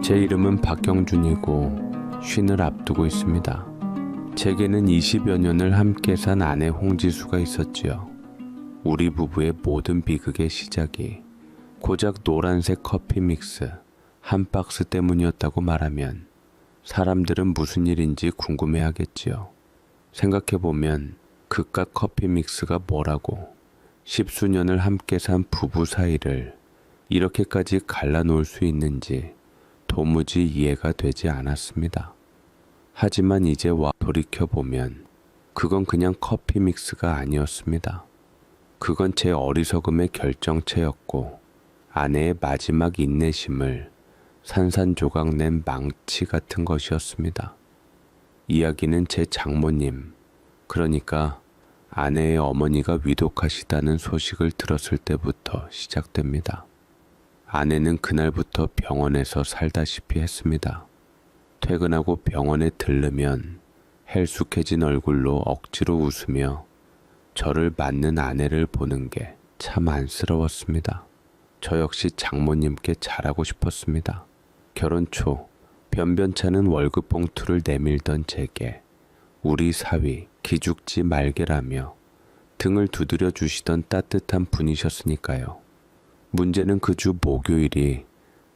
제 이름은 박경준이고 쉰을 앞두고 있습니다. 제게는 20여 년을 함께 산 아내 홍지수가 있었지요. 우리 부부의 모든 비극의 시작이 고작 노란색 커피 믹스 한 박스 때문이었다고 말하면 사람들은 무슨 일인지 궁금해하겠지요. 생각해보면 그깟 커피 믹스가 뭐라고 10수년을 함께 산 부부 사이를 이렇게까지 갈라놓을 수 있는지 도무지 이해가 되지 않았습니다. 하지만 이제 와 돌이켜보면 그건 그냥 커피 믹스가 아니었습니다. 그건 제 어리석음의 결정체였고 아내의 마지막 인내심을 산산조각 낸 망치 같은 것이었습니다. 이야기는 제 장모님, 그러니까 아내의 어머니가 위독하시다는 소식을 들었을 때부터 시작됩니다. 아내는 그날부터 병원에서 살다시피 했습니다. 퇴근하고 병원에 들르면 헬쑥해진 얼굴로 억지로 웃으며 저를 맞는 아내를 보는 게 참 안쓰러웠습니다. 저 역시 장모님께 잘하고 싶었습니다. 결혼 초 변변찮은 월급 봉투를 내밀던 제게 우리 사위 기죽지 말게라며 등을 두드려 주시던 따뜻한 분이셨으니까요. 문제는 그 주 목요일이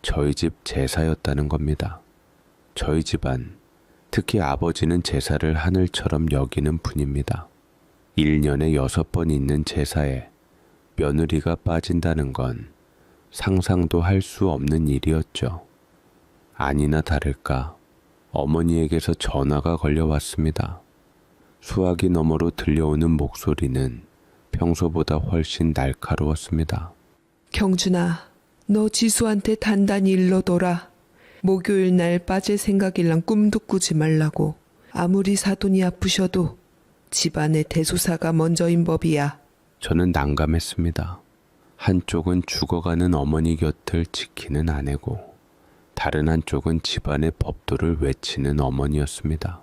저희 집 제사였다는 겁니다. 저희 집안, 특히 아버지는 제사를 하늘처럼 여기는 분입니다. 1년에 6번 있는 제사에 며느리가 빠진다는 건 상상도 할 수 없는 일이었죠. 아니나 다를까 어머니에게서 전화가 걸려왔습니다. 수화기 너머로 들려오는 목소리는 평소보다 훨씬 날카로웠습니다. 경준아, 너 지수한테 단단히 일러둬라. 목요일 날 빠질 생각일랑 꿈도 꾸지 말라고. 아무리 사돈이 아프셔도 집안의 대소사가 먼저인 법이야. 저는 난감했습니다. 한쪽은 죽어가는 어머니 곁을 지키는 아내고 다른 한쪽은 집안의 법도를 외치는 어머니였습니다.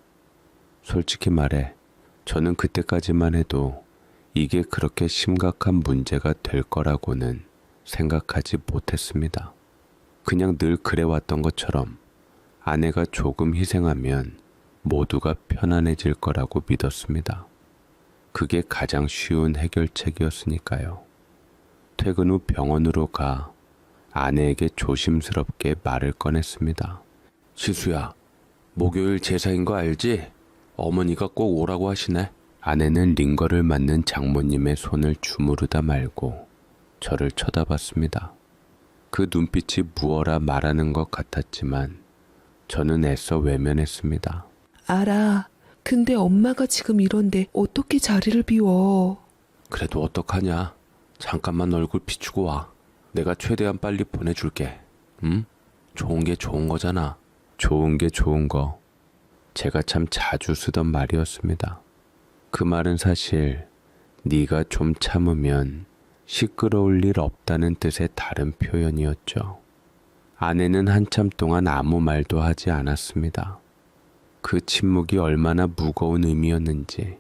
솔직히 말해 저는 그때까지만 해도 이게 그렇게 심각한 문제가 될 거라고는 생각하지 못했습니다. 그냥 늘 그래왔던 것처럼 아내가 조금 희생하면 모두가 편안해질 거라고 믿었습니다. 그게 가장 쉬운 해결책이었으니까요. 퇴근 후 병원으로 가 아내에게 조심스럽게 말을 꺼냈습니다. 지수야, 목요일 제사인 거 알지? 어머니가 꼭 오라고 하시네. 아내는 링거를 맞는 장모님의 손을 주무르다 말고 저를 쳐다봤습니다. 그 눈빛이 무어라 말하는 것 같았지만 저는 애써 외면했습니다. 알아. 근데 엄마가 지금 이런데 어떻게 자리를 비워. 그래도 어떡하냐? 잠깐만 얼굴 비추고 와. 내가 최대한 빨리 보내줄게. 응? 좋은 게 좋은 거잖아. 좋은 게 좋은 거. 제가 참 자주 쓰던 말이었습니다. 그 말은 사실 네가 좀 참으면 시끄러울 일 없다는 뜻의 다른 표현이었죠. 아내는 한참 동안 아무 말도 하지 않았습니다. 그 침묵이 얼마나 무거운 의미였는지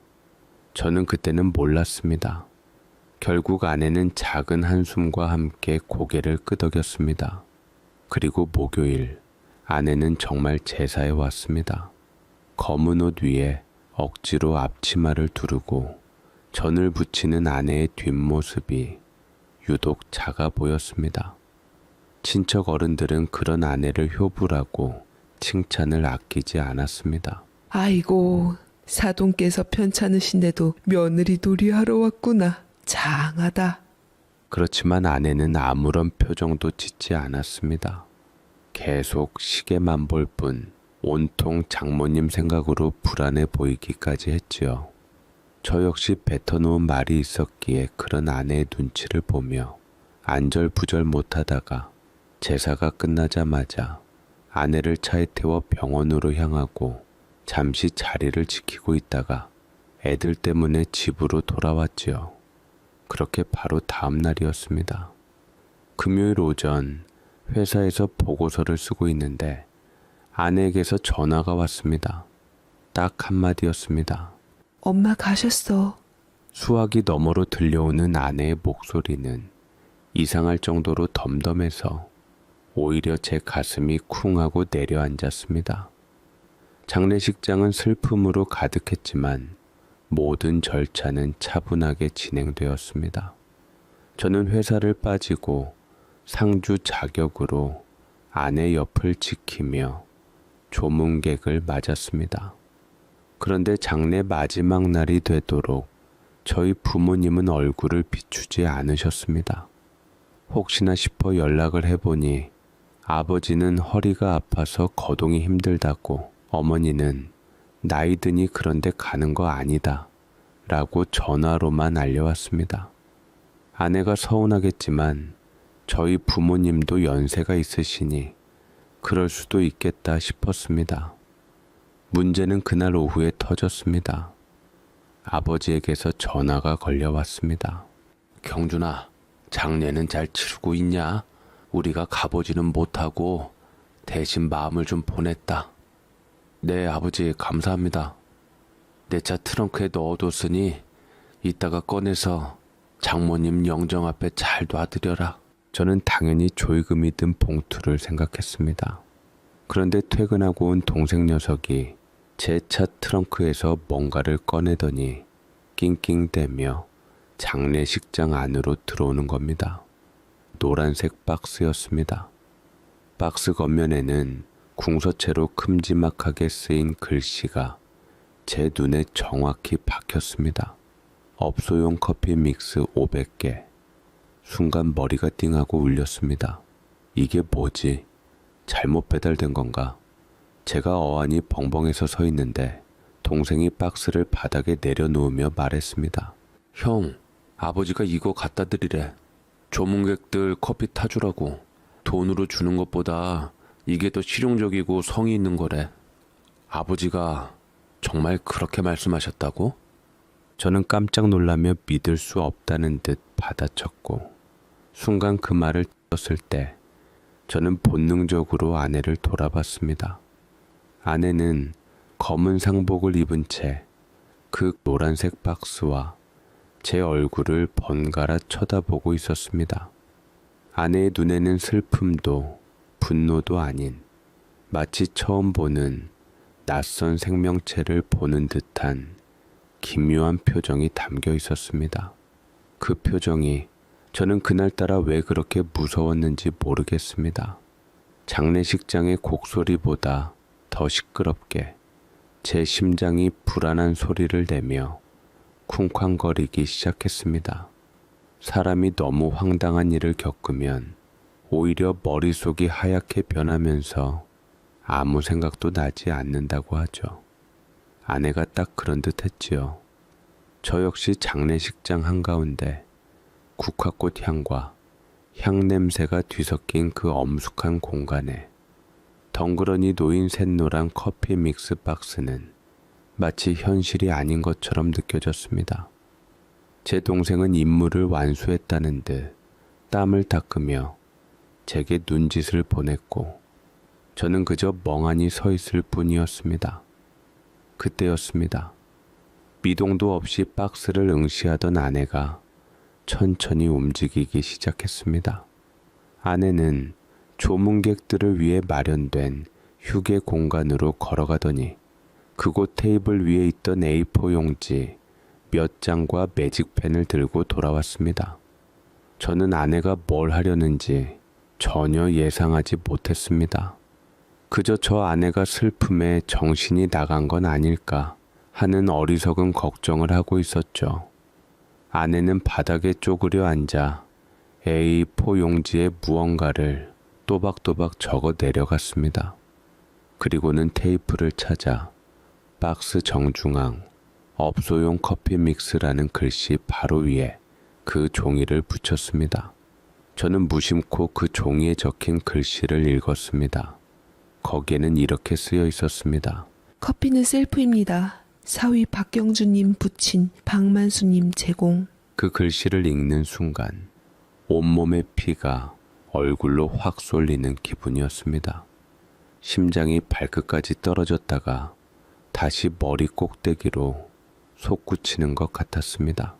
저는 그때는 몰랐습니다. 결국 아내는 작은 한숨과 함께 고개를 끄덕였습니다. 그리고 목요일 아내는 정말 제사에 왔습니다. 검은 옷 위에 억지로 앞치마를 두르고 전을 붙이는 아내의 뒷모습이 유독 작아 보였습니다. 친척 어른들은 그런 아내를 효부라고 칭찬을 아끼지 않았습니다. 아이고, 사돈께서 편찮으신데도 며느리 놀이하러 왔구나. 장하다. 그렇지만 아내는 아무런 표정도 짓지 않았습니다. 계속 시계만 볼 뿐 온통 장모님 생각으로 불안해 보이기까지 했지요. 저 역시 뱉어놓은 말이 있었기에 그런 아내의 눈치를 보며 안절부절 못하다가 제사가 끝나자마자 아내를 차에 태워 병원으로 향하고 잠시 자리를 지키고 있다가 애들 때문에 집으로 돌아왔지요. 그렇게 바로 다음 날이었습니다. 금요일 오전 회사에서 보고서를 쓰고 있는데 아내에게서 전화가 왔습니다. 딱 한마디였습니다. 엄마 가셨어. 수화기 너머로 들려오는 아내의 목소리는 이상할 정도로 덤덤해서 오히려 제 가슴이 쿵하고 내려앉았습니다. 장례식장은 슬픔으로 가득했지만 모든 절차는 차분하게 진행되었습니다. 저는 회사를 빠지고 상주 자격으로 아내 옆을 지키며 조문객을 맞았습니다. 그런데 장례 마지막 날이 되도록 저희 부모님은 얼굴을 비추지 않으셨습니다. 혹시나 싶어 연락을 해보니 아버지는 허리가 아파서 거동이 힘들다고, 어머니는 나이 드니 그런데 가는 거 아니다 라고 전화로만 알려왔습니다. 아내가 서운하겠지만 저희 부모님도 연세가 있으시니 그럴 수도 있겠다 싶었습니다. 문제는 그날 오후에 터졌습니다. 아버지에게서 전화가 걸려왔습니다. 경준아, 장례는 잘 치르고 있냐? 우리가 가보지는 못하고 대신 마음을 좀 보냈다. 네, 아버지 감사합니다. 내 차 트렁크에 넣어뒀으니 이따가 꺼내서 장모님 영정 앞에 잘 놔드려라. 저는 당연히 조의금이 든 봉투를 생각했습니다. 그런데 퇴근하고 온 동생 녀석이 제 차 트렁크에서 뭔가를 꺼내더니 낑낑대며 장례식장 안으로 들어오는 겁니다. 노란색 박스였습니다. 박스 겉면에는 궁서체로 큼지막하게 쓰인 글씨가 제 눈에 정확히 박혔습니다. 업소용 커피 믹스 500개. 순간 머리가 띵하고 울렸습니다. 이게 뭐지? 잘못 배달된 건가? 제가 어안이 벙벙해서 서 있는데 동생이 박스를 바닥에 내려놓으며 말했습니다. 형, 아버지가 이거 갖다 드리래. 조문객들 커피 타주라고. 돈으로 주는 것보다 이게 더 실용적이고 성의 있는 거래. 아버지가 정말 그렇게 말씀하셨다고? 저는 깜짝 놀라며 믿을 수 없다는 듯 받아쳤고, 순간 그 말을 들었을 때 저는 본능적으로 아내를 돌아봤습니다. 아내는 검은 상복을 입은 채 그 노란색 박스와 제 얼굴을 번갈아 쳐다보고 있었습니다. 아내의 눈에는 슬픔도 분노도 아닌 마치 처음 보는 낯선 생명체를 보는 듯한 기묘한 표정이 담겨 있었습니다. 그 표정이 저는 그날따라 왜 그렇게 무서웠는지 모르겠습니다. 장례식장의 곡소리보다 더 시끄럽게 제 심장이 불안한 소리를 내며 쿵쾅거리기 시작했습니다. 사람이 너무 황당한 일을 겪으면 오히려 머릿속이 하얗게 변하면서 아무 생각도 나지 않는다고 하죠. 아내가 딱 그런 듯 했지요. 저 역시 장례식장 한가운데 국화꽃 향과 향 냄새가 뒤섞인 그 엄숙한 공간에 덩그러니 놓인 샛노란 커피 믹스 박스는 마치 현실이 아닌 것처럼 느껴졌습니다. 제 동생은 임무를 완수했다는 듯 땀을 닦으며 제게 눈짓을 보냈고 저는 그저 멍하니 서 있을 뿐이었습니다. 그때였습니다. 미동도 없이 박스를 응시하던 아내가 천천히 움직이기 시작했습니다. 아내는 조문객들을 위해 마련된 휴게 공간으로 걸어가더니 그곳 테이블 위에 있던 A4 용지 몇 장과 매직펜을 들고 돌아왔습니다. 저는 아내가 뭘 하려는지 전혀 예상하지 못했습니다. 그저 저 아내가 슬픔에 정신이 나간 건 아닐까 하는 어리석은 걱정을 하고 있었죠. 아내는 바닥에 쪼그려 앉아 A4 용지에 무언가를 또박또박 적어 내려갔습니다. 그리고는 테이프를 찾아 박스 정중앙 업소용 커피 믹스라는 글씨 바로 위에 그 종이를 붙였습니다. 저는 무심코 그 종이에 적힌 글씨를 읽었습니다. 거기에는 이렇게 쓰여 있었습니다. 커피는 셀프입니다. 사위 박경주님 부친 박만수님 제공. 그 글씨를 읽는 순간 온몸의 피가 얼굴로 확 쏠리는 기분이었습니다. 심장이 발끝까지 떨어졌다가 다시 머리 꼭대기로 솟구치는 것 같았습니다.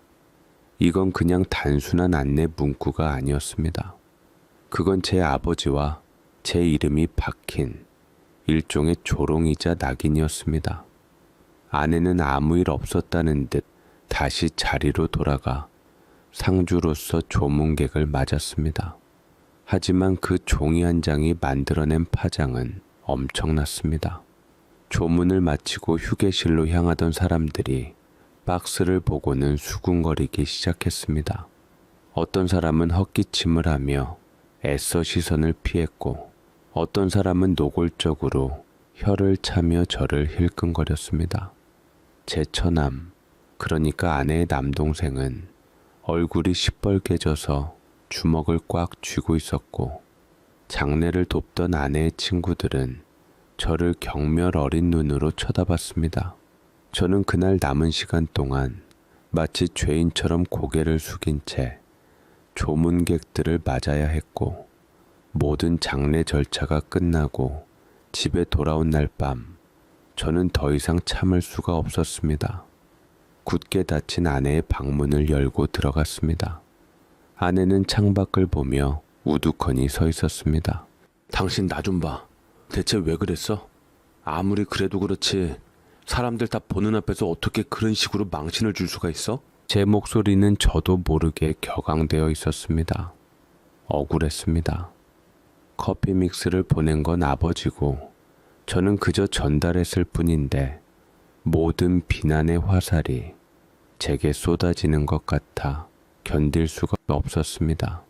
이건 그냥 단순한 안내 문구가 아니었습니다. 그건 제 아버지와 제 이름이 박힌 일종의 조롱이자 낙인이었습니다. 아내는 아무 일 없었다는 듯 다시 자리로 돌아가 상주로서 조문객을 맞았습니다. 하지만 그 종이 한 장이 만들어낸 파장은 엄청났습니다. 조문을 마치고 휴게실로 향하던 사람들이 박스를 보고는 수군거리기 시작했습니다. 어떤 사람은 헛기침을 하며 애써 시선을 피했고 어떤 사람은 노골적으로 혀를 차며 저를 힐끔거렸습니다. 제 처남, 그러니까 아내의 남동생은 얼굴이 시뻘개져서 주먹을 꽉 쥐고 있었고 장례를 돕던 아내의 친구들은 저를 경멸 어린 눈으로 쳐다봤습니다. 저는 그날 남은 시간 동안 마치 죄인처럼 고개를 숙인 채 조문객들을 맞아야 했고 모든 장례 절차가 끝나고 집에 돌아온 날 밤 저는 더 이상 참을 수가 없었습니다. 굳게 닫힌 아내의 방문을 열고 들어갔습니다. 아내는 창밖을 보며 우두커니 서 있었습니다. 당신 나 좀 봐. 대체 왜 그랬어? 아무리 그래도 그렇지 사람들 다 보는 앞에서 어떻게 그런 식으로 망신을 줄 수가 있어? 제 목소리는 저도 모르게 격앙되어 있었습니다. 억울했습니다. 커피 믹스를 보낸 건 아버지고 저는 그저 전달했을 뿐인데 모든 비난의 화살이 제게 쏟아지는 것 같아 견딜 수가 없었습니다.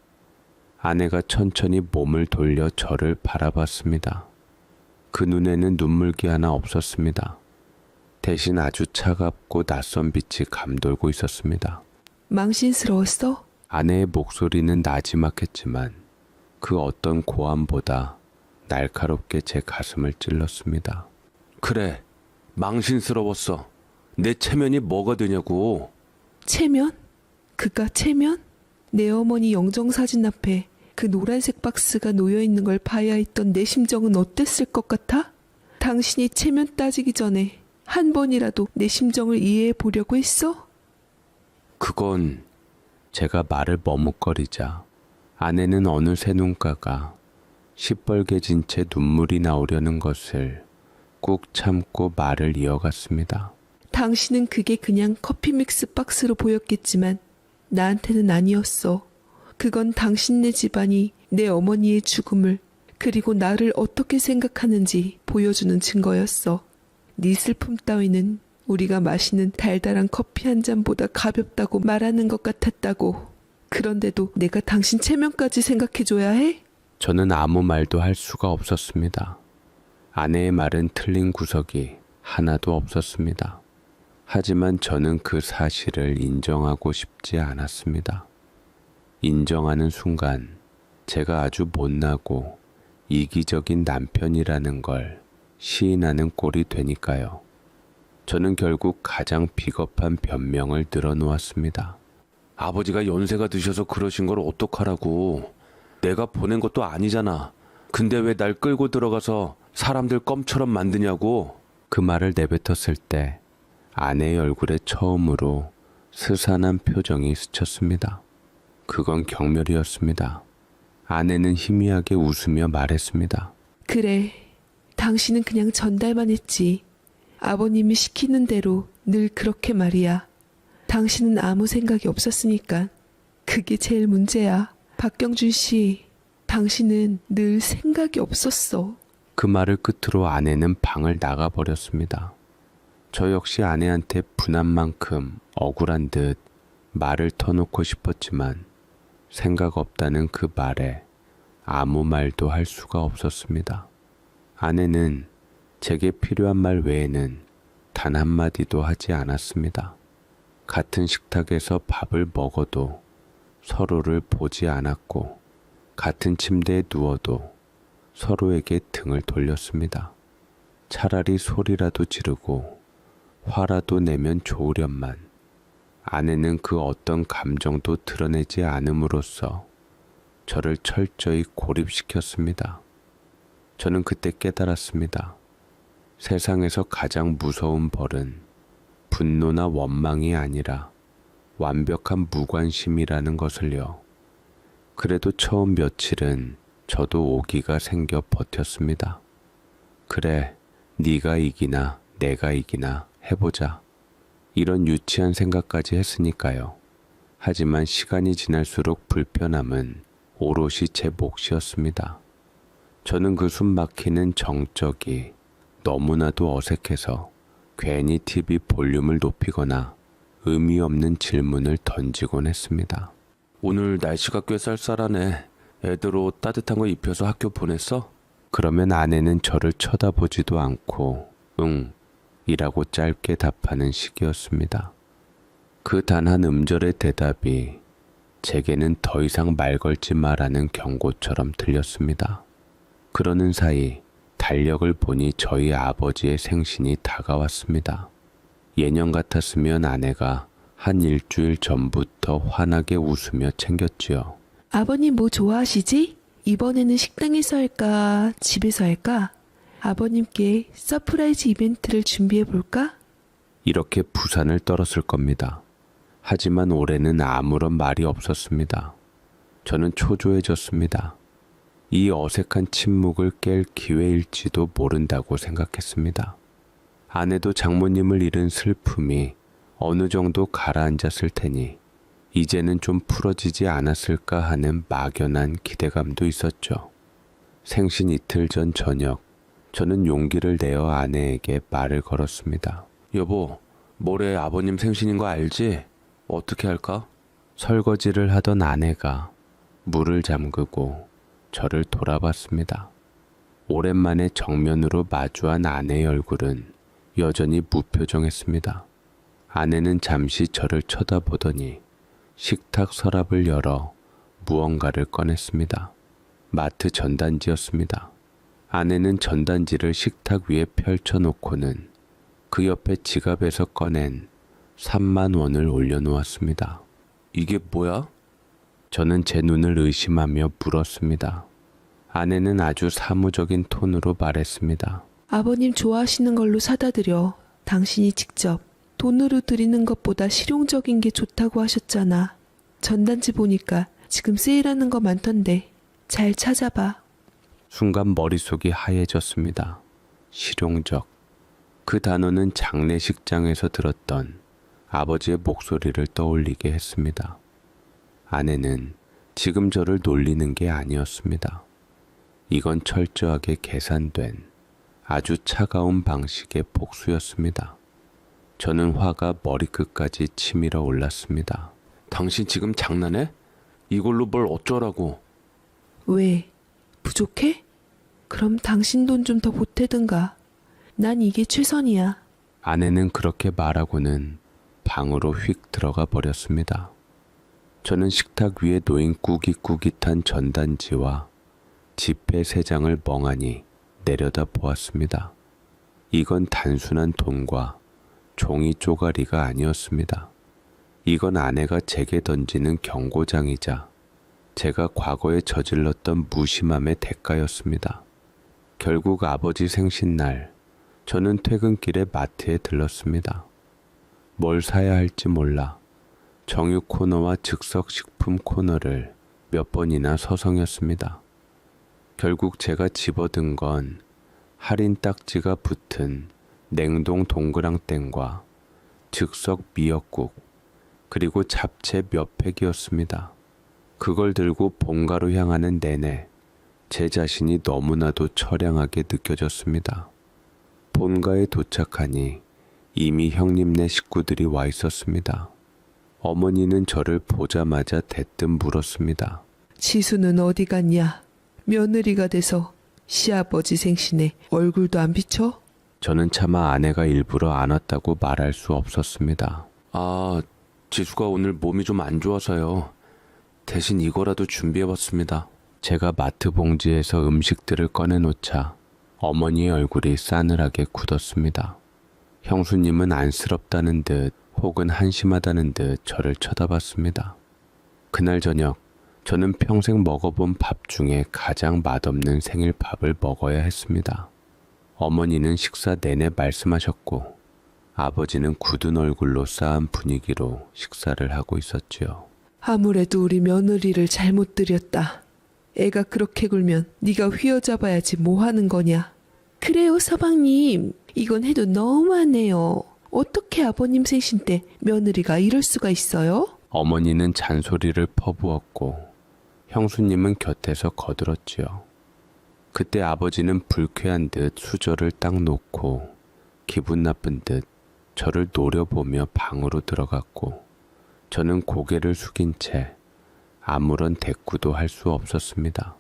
아내가 천천히 몸을 돌려 저를 바라봤습니다. 그 눈에는 눈물기 하나 없었습니다. 대신 아주 차갑고 낯선 빛이 감돌고 있었습니다. 망신스러웠어? 아내의 목소리는 나지막했지만 그 어떤 고함보다 날카롭게 제 가슴을 찔렀습니다. 그래, 망신스러웠어. 내 체면이 뭐가 되냐고. 체면? 그깟 체면? 내 어머니 영정사진 앞에 그 노란색 박스가 놓여있는 걸 봐야 했던 내 심정은 어땠을 것 같아? 당신이 체면 따지기 전에 한 번이라도 내 심정을 이해해 보려고 했어? 그건 제가 말을 머뭇거리자 아내는 어느새 눈가가 시뻘개진 채 눈물이 나오려는 것을 꾹 참고 말을 이어갔습니다. 당신은 그게 그냥 커피 믹스 박스로 보였겠지만 나한테는 아니었어. 그건 당신네 집안이 내 어머니의 죽음을 그리고 나를 어떻게 생각하는지 보여주는 증거였어. 네 슬픔 따위는 우리가 마시는 달달한 커피 한 잔보다 가볍다고 말하는 것 같았다고. 그런데도 내가 당신 체면까지 생각해줘야 해? 저는 아무 말도 할 수가 없었습니다. 아내의 말은 틀린 구석이 하나도 없었습니다. 하지만 저는 그 사실을 인정하고 싶지 않았습니다. 인정하는 순간 제가 아주 못나고 이기적인 남편이라는 걸 시인하는 꼴이 되니까요. 저는 결국 가장 비겁한 변명을 늘어놓았습니다. 아버지가 연세가 드셔서 그러신 걸 어떡하라고. 내가 보낸 것도 아니잖아. 근데 왜 날 끌고 들어가서 사람들 껌처럼 만드냐고. 그 말을 내뱉었을 때 아내의 얼굴에 처음으로 스산한 표정이 스쳤습니다. 그건 경멸이었습니다. 아내는 희미하게 웃으며 말했습니다. 그래, 당신은 그냥 전달만 했지. 아버님이 시키는 대로 늘 그렇게 말이야. 당신은 아무 생각이 없었으니까. 그게 제일 문제야. 박경준 씨, 당신은 늘 생각이 없었어. 그 말을 끝으로 아내는 방을 나가버렸습니다. 저 역시 아내한테 분한 만큼 억울한 듯 말을 터놓고 싶었지만 생각 없다는 그 말에 아무 말도 할 수가 없었습니다. 아내는 제게 필요한 말 외에는 단 한마디도 하지 않았습니다. 같은 식탁에서 밥을 먹어도 서로를 보지 않았고 같은 침대에 누워도 서로에게 등을 돌렸습니다. 차라리 소리라도 지르고 화라도 내면 좋으련만 아내는 그 어떤 감정도 드러내지 않음으로써 저를 철저히 고립시켰습니다. 저는 그때 깨달았습니다. 세상에서 가장 무서운 벌은 분노나 원망이 아니라 완벽한 무관심이라는 것을요. 그래도 처음 며칠은 저도 오기가 생겨 버텼습니다. 그래, 네가 이기나 내가 이기나 해보자. 이런 유치한 생각까지 했으니까요. 하지만 시간이 지날수록 불편함은 오롯이 제 몫이었습니다. 저는 그 숨 막히는 정적이 너무나도 어색해서 괜히 TV 볼륨을 높이거나 의미 없는 질문을 던지곤 했습니다. 오늘 날씨가 꽤 쌀쌀하네. 애들 옷 따뜻한 거 입혀서 학교 보냈어? 그러면 아내는 저를 쳐다보지도 않고 응 이라고 짧게 답하는 식이었습니다. 그 단 한 음절의 대답이 제게는 더 이상 말 걸지 마라는 경고처럼 들렸습니다. 그러는 사이 달력을 보니 저희 아버지의 생신이 다가왔습니다. 예년 같았으면 아내가 한 일주일 전부터 환하게 웃으며 챙겼지요. 아버님 뭐 좋아하시지? 이번에는 식당에서 할까? 집에서 할까? 아버님께 서프라이즈 이벤트를 준비해 볼까? 이렇게 부산을 떨었을 겁니다. 하지만 올해는 아무런 말이 없었습니다. 저는 초조해졌습니다. 이 어색한 침묵을 깰 기회일지도 모른다고 생각했습니다. 아내도 장모님을 잃은 슬픔이 어느 정도 가라앉았을 테니 이제는 좀 풀어지지 않았을까 하는 막연한 기대감도 있었죠. 생신 이틀 전 저녁, 저는 용기를 내어 아내에게 말을 걸었습니다. 여보, 모레 아버님 생신인 거 알지? 어떻게 할까? 설거지를 하던 아내가 물을 잠그고 저를 돌아봤습니다. 오랜만에 정면으로 마주한 아내의 얼굴은 여전히 무표정했습니다. 아내는 잠시 저를 쳐다보더니 식탁 서랍을 열어 무언가를 꺼냈습니다. 마트 전단지였습니다. 아내는 전단지를 식탁 위에 펼쳐놓고는 그 옆에 지갑에서 꺼낸 3만 원을 올려놓았습니다. 이게 뭐야? 저는 제 눈을 의심하며 물었습니다. 아내는 아주 사무적인 톤으로 말했습니다. 아버님 좋아하시는 걸로 사다 드려. 당신이 직접 돈으로 드리는 것보다 실용적인 게 좋다고 하셨잖아. 전단지 보니까 지금 세일하는 거 많던데 잘 찾아봐. 순간 머릿속이 하얘졌습니다. 실용적. 그 단어는 장례식장에서 들었던 아버지의 목소리를 떠올리게 했습니다. 아내는 지금 저를 놀리는 게 아니었습니다. 이건 철저하게 계산된 아주 차가운 방식의 복수였습니다. 저는 화가 머리끝까지 치밀어 올랐습니다. 당신 지금 장난해? 이걸로 뭘 어쩌라고? 왜? 부족해? 그럼 당신 돈 좀 더 보태든가. 난 이게 최선이야. 아내는 그렇게 말하고는 방으로 휙 들어가 버렸습니다. 저는 식탁 위에 놓인 꾸깃꾸깃한 전단지와 지폐 3장을 멍하니 내려다 보았습니다. 이건 단순한 돈과 종이 쪼가리가 아니었습니다. 이건 아내가 제게 던지는 경고장이자 제가 과거에 저질렀던 무심함의 대가였습니다. 결국 아버지 생신날 저는 퇴근길에 마트에 들렀습니다. 뭘 사야 할지 몰라 정유 코너와 즉석식품 코너를 몇 번이나 서성였습니다. 결국 제가 집어든 건 할인 딱지가 붙은 냉동 동그랑땡과 즉석 미역국 그리고 잡채 몇 팩이었습니다. 그걸 들고 본가로 향하는 내내 제 자신이 너무나도 처량하게 느껴졌습니다. 본가에 도착하니 이미 형님네 식구들이 와 있었습니다. 어머니는 저를 보자마자 대뜸 물었습니다. 지수는 어디 갔냐? 며느리가 돼서 시아버지 생신에 얼굴도 안 비춰? 저는 차마 아내가 일부러 안 왔다고 말할 수 없었습니다. 아, 지수가 오늘 몸이 좀 안 좋아서요. 대신 이거라도 준비해봤습니다. 제가 마트 봉지에서 음식들을 꺼내놓자 어머니의 얼굴이 싸늘하게 굳었습니다. 형수님은 안쓰럽다는 듯 혹은 한심하다는 듯 저를 쳐다봤습니다. 그날 저녁 저는 평생 먹어본 밥 중에 가장 맛없는 생일 밥을 먹어야 했습니다. 어머니는 식사 내내 말씀하셨고 아버지는 굳은 얼굴로 싸한 분위기로 식사를 하고 있었지요. 아무래도 우리 며느리를 잘못 들였다. 애가 그렇게 굴면 네가 휘어잡아야지 뭐 하는 거냐. 그래요, 서방님. 이건 해도 너무하네요. 어떻게 아버님 생신 때 며느리가 이럴 수가 있어요? 어머니는 잔소리를 퍼부었고 형수님은 곁에서 거들었지요. 그때 아버지는 불쾌한 듯 수저를 딱 놓고 기분 나쁜 듯 저를 노려보며 방으로 들어갔고 저는 고개를 숙인 채 아무런 대꾸도 할 수 없었습니다.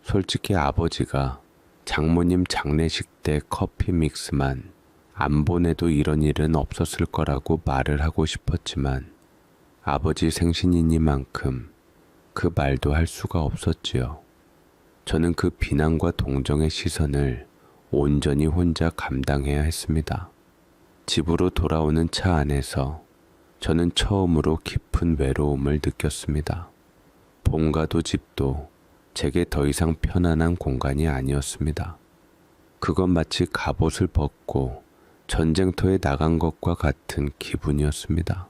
솔직히 아버지가 장모님 장례식 때 커피 믹스만 안 보내도 이런 일은 없었을 거라고 말을 하고 싶었지만 아버지 생신이니만큼 그 말도 할 수가 없었지요. 저는 그 비난과 동정의 시선을 온전히 혼자 감당해야 했습니다. 집으로 돌아오는 차 안에서 저는 처음으로 깊은 외로움을 느꼈습니다. 본가도 집도 제게 더 이상 편안한 공간이 아니었습니다. 그건 마치 갑옷을 벗고 전쟁터에 나간 것과 같은 기분이었습니다.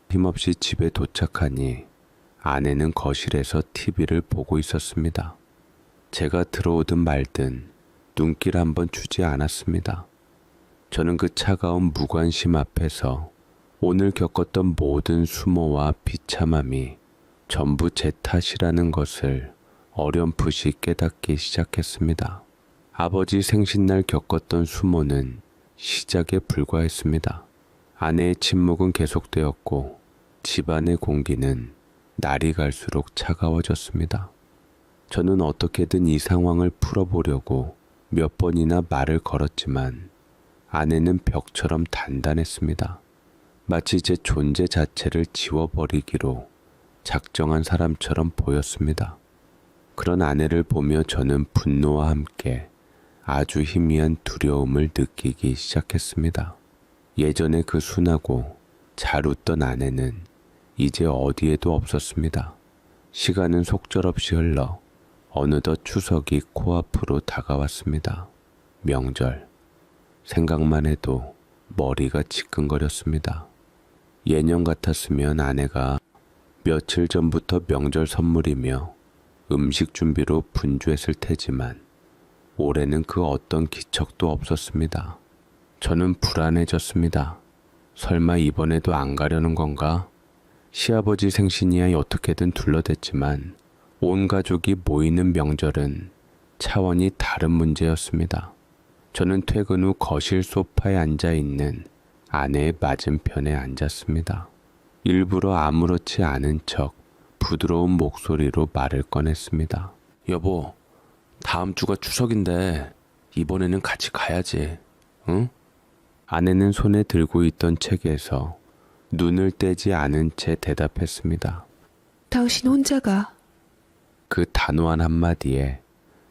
힘없이 집에 도착하니 아내는 거실에서 TV를 보고 있었습니다. 제가 들어오든 말든 눈길 한번 주지 않았습니다. 저는 그 차가운 무관심 앞에서 오늘 겪었던 모든 수모와 비참함이 전부 제 탓이라는 것을 어렴풋이 깨닫기 시작했습니다. 아버지 생신날 겪었던 수모는 시작에 불과했습니다. 아내의 침묵은 계속되었고 집안의 공기는 날이 갈수록 차가워졌습니다. 저는 어떻게든 이 상황을 풀어보려고 몇 번이나 말을 걸었지만 아내는 벽처럼 단단했습니다. 마치 제 존재 자체를 지워버리기로 작정한 사람처럼 보였습니다. 그런 아내를 보며 저는 분노와 함께 아주 희미한 두려움을 느끼기 시작했습니다. 예전에 그 순하고 잘 웃던 아내는 이제 어디에도 없었습니다. 시간은 속절없이 흘러 어느덧 추석이 코앞으로 다가왔습니다. 명절. 생각만 해도 머리가 지끈거렸습니다. 예년 같았으면 아내가 며칠 전부터 명절 선물이며 음식 준비로 분주했을 테지만 올해는 그 어떤 기척도 없었습니다. 저는 불안해졌습니다. 설마 이번에도 안 가려는 건가? 시아버지 생신이야 어떻게든 둘러댔지만 온 가족이 모이는 명절은 차원이 다른 문제였습니다. 저는 퇴근 후 거실 소파에 앉아있는 아내의 맞은편에 앉았습니다. 일부러 아무렇지 않은 척 부드러운 목소리로 말을 꺼냈습니다. 여보, 다음 주가 추석인데 이번에는 같이 가야지, 응? 아내는 손에 들고 있던 책에서 눈을 떼지 않은 채 대답했습니다. 당신 혼자 가. 그 단호한 한마디에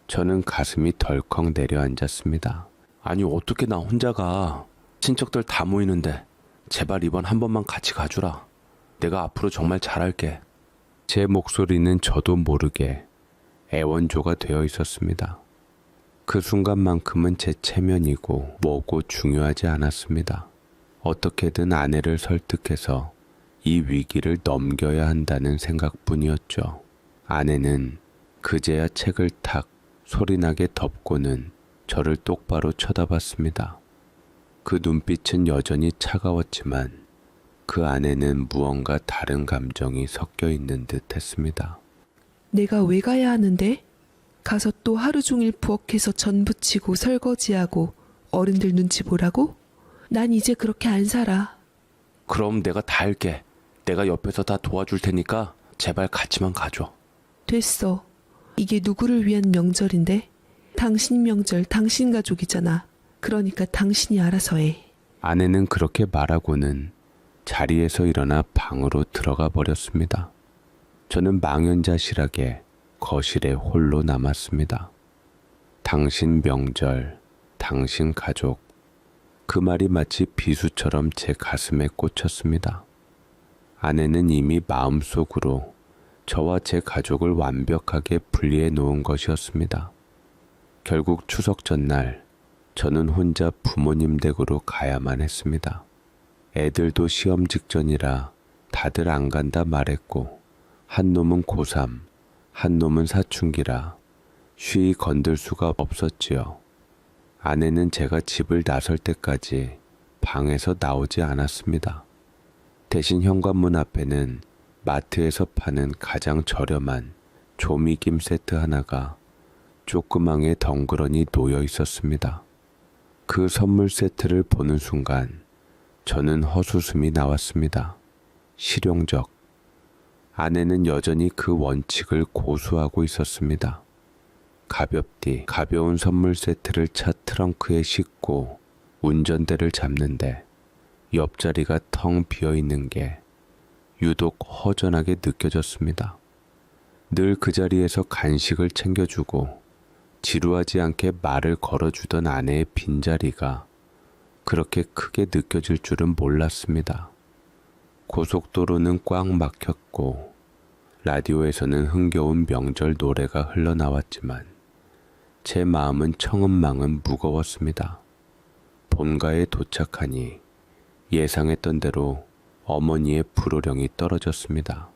저는 가슴이 덜컥 내려앉았습니다. 아니 어떻게 나 혼자 가. 친척들 다 모이는데 제발 이번 한 번만 같이 가주라. 내가 앞으로 정말 잘할게. 제 목소리는 저도 모르게 애원조가 되어 있었습니다. 그 순간만큼은 제 체면이고 뭐고 중요하지 않았습니다. 어떻게든 아내를 설득해서 이 위기를 넘겨야 한다는 생각뿐이었죠. 아내는 그제야 책을 탁 소리나게 덮고는 저를 똑바로 쳐다봤습니다. 그 눈빛은 여전히 차가웠지만 그 안에는 무언가 다른 감정이 섞여 있는 듯 했습니다. 내가 왜 가야 하는데? 가서 또 하루 종일 부엌에서 전 부치고 설거지하고 어른들 눈치 보라고? 난 이제 그렇게 안 살아. 그럼 내가 다 할게. 내가 옆에서 다 도와줄 테니까 제발 같이만 가줘. 됐어. 이게 누구를 위한 명절인데? 당신 명절, 당신 가족이잖아. 그러니까 당신이 알아서 해. 아내는 그렇게 말하고는 자리에서 일어나 방으로 들어가 버렸습니다. 저는 망연자실하게 거실에 홀로 남았습니다. 당신 명절, 당신 가족. 그 말이 마치 비수처럼 제 가슴에 꽂혔습니다. 아내는 이미 마음속으로 저와 제 가족을 완벽하게 분리해 놓은 것이었습니다. 결국 추석 전날 저는 혼자 부모님 댁으로 가야만 했습니다. 애들도 시험 직전이라 다들 안 간다 말했고 한 놈은 고3, 한 놈은 사춘기라 쉬이 건들 수가 없었지요. 아내는 제가 집을 나설 때까지 방에서 나오지 않았습니다. 대신 현관문 앞에는 마트에서 파는 가장 저렴한 조미김 세트 하나가 조그맣게 덩그러니 놓여 있었습니다. 그 선물 세트를 보는 순간 저는 헛웃음이 나왔습니다. 실용적. 아내는 여전히 그 원칙을 고수하고 있었습니다. 가벼운 선물 세트를 차 트렁크에 싣고 운전대를 잡는데 옆자리가 텅 비어 있는 게 유독 허전하게 느껴졌습니다. 늘 그 자리에서 간식을 챙겨주고 지루하지 않게 말을 걸어주던 아내의 빈자리가 그렇게 크게 느껴질 줄은 몰랐습니다. 고속도로는 꽉 막혔고 라디오에서는 흥겨운 명절 노래가 흘러나왔지만 제 마음은 청은망은 무거웠습니다. 본가에 도착하니 예상했던 대로 어머니의 불호령이 떨어졌습니다.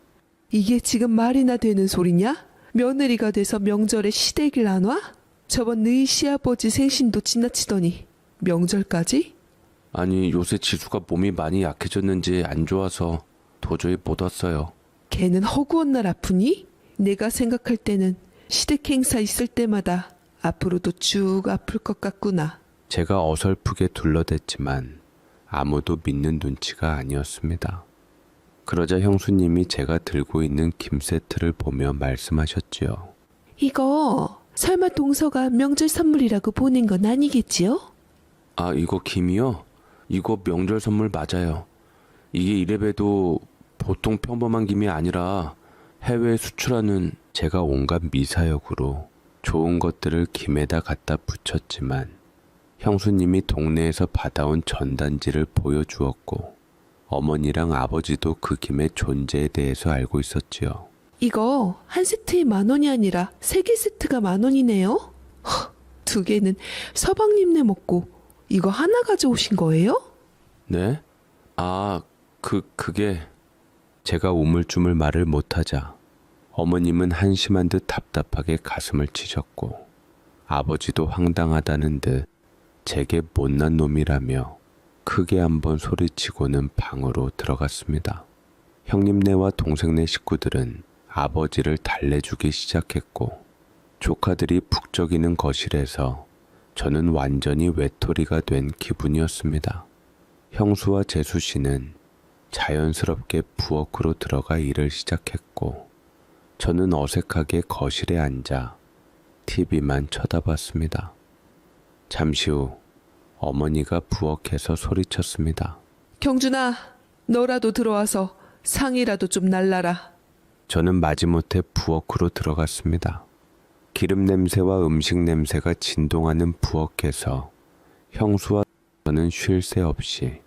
이게 지금 말이나 되는 소리냐? 며느리가 돼서 명절에 시댁을 안 와? 저번 너희 시아버지 생신도 지나치더니 명절까지? 아니 요새 지수가 몸이 많이 약해졌는지 안 좋아서 도저히 못 왔어요. 걔는 허구한 날 아프니? 내가 생각할 때는 시댁 행사 있을 때마다 앞으로도 쭉 아플 것 같구나. 제가 어설프게 둘러댔지만 아무도 믿는 눈치가 아니었습니다. 그러자 형수님이 제가 들고 있는 김 세트를 보며 말씀하셨지요. 이거 설마 동서가 명절 선물이라고 보낸 건 아니겠지요? 아 이거 김이요? 이거 명절 선물 맞아요. 이게 이래봬도 보통 평범한 김이 아니라 해외에 수출하는. 제가 온갖 미사역으로 좋은 것들을 김에다 갖다 붙였지만 형수님이 동네에서 받아온 전단지를 보여주었고 어머니랑 아버지도 그 김의 존재에 대해서 알고 있었지요. 이거 한 세트에 10,000원이 아니라 3개 세트가 10,000원이네요? 2개는 서방님네 먹고 이거 하나 가져오신 거예요? 네? 아, 그게. 제가 우물쭈물 말을 못하자 어머님은 한심한 듯 답답하게 가슴을 치셨고 아버지도 황당하다는 듯 제게 못난 놈이라며 크게 한번 소리치고는 방으로 들어갔습니다. 형님네와 동생네 식구들은 아버지를 달래주기 시작했고 조카들이 북적이는 거실에서 저는 완전히 외톨이가 된 기분이었습니다. 형수와 재수 씨는 자연스럽게 부엌으로 들어가 일을 시작했고 저는 어색하게 거실에 앉아 TV만 쳐다봤습니다. 잠시 후 어머니가 부엌에서 소리쳤습니다. 경준아, 너라도 들어와서 상이라도 좀 날라라. 저는 마지못해 부엌으로 들어갔습니다. 기름 냄새와 음식 냄새가 진동하는 부엌에서 형수와 저는 쉴 새 없이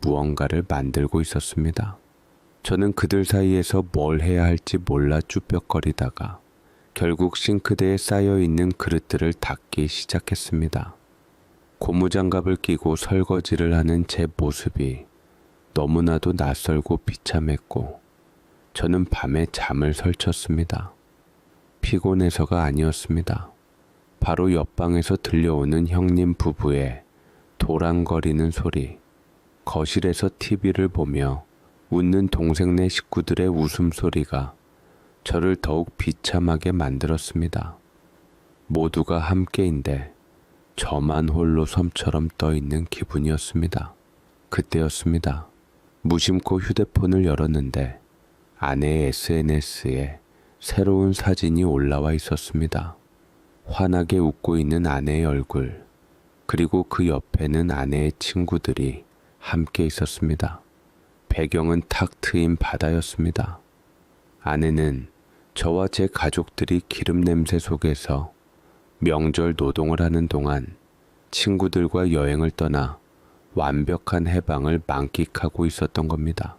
무언가를 만들고 있었습니다. 저는 그들 사이에서 뭘 해야 할지 몰라 쭈뼛거리다가 결국 싱크대에 쌓여있는 그릇들을 닦기 시작했습니다. 고무장갑을 끼고 설거지를 하는 제 모습이 너무나도 낯설고 비참했고 저는 밤에 잠을 설쳤습니다. 피곤해서가 아니었습니다. 바로 옆방에서 들려오는 형님 부부의 도랑거리는 소리, 거실에서 TV를 보며 웃는 동생네 식구들의 웃음소리가 저를 더욱 비참하게 만들었습니다. 모두가 함께인데 저만 홀로 섬처럼 떠있는 기분이었습니다. 그때였습니다. 무심코 휴대폰을 열었는데 아내의 SNS에 새로운 사진이 올라와 있었습니다. 환하게 웃고 있는 아내의 얼굴, 그리고 그 옆에는 아내의 친구들이 함께 있었습니다. 배경은 탁 트인 바다였습니다. 아내는 저와 제 가족들이 기름 냄새 속에서 명절 노동을 하는 동안 친구들과 여행을 떠나 완벽한 해방을 만끽하고 있었던 겁니다.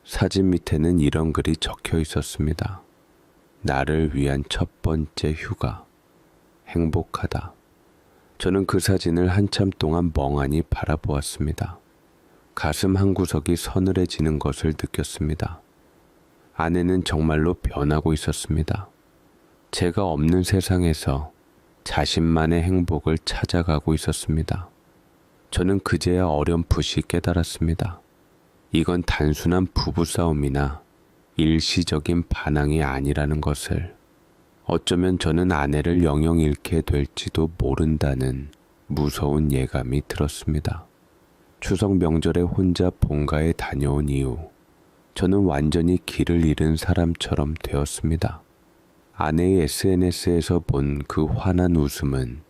사진 밑에는 이런 글이 적혀 있었습니다. 나를 위한 첫 번째 휴가. 행복하다. 저는 그 사진을 한참 동안 멍하니 바라보았습니다. 가슴 한구석이 서늘해지는 것을 느꼈습니다. 아내는 정말로 변하고 있었습니다. 제가 없는 세상에서 자신만의 행복을 찾아가고 있었습니다. 저는 그제야 어렴풋이 깨달았습니다. 이건 단순한 부부싸움이나 일시적인 반항이 아니라는 것을. 어쩌면 저는 아내를 영영 잃게 될지도 모른다는 무서운 예감이 들었습니다. 추석 명절에 혼자 본가에 다녀온 이후 저는 완전히 길을 잃은 사람처럼 되었습니다. 아내의 SNS에서 본 그 환한 웃음은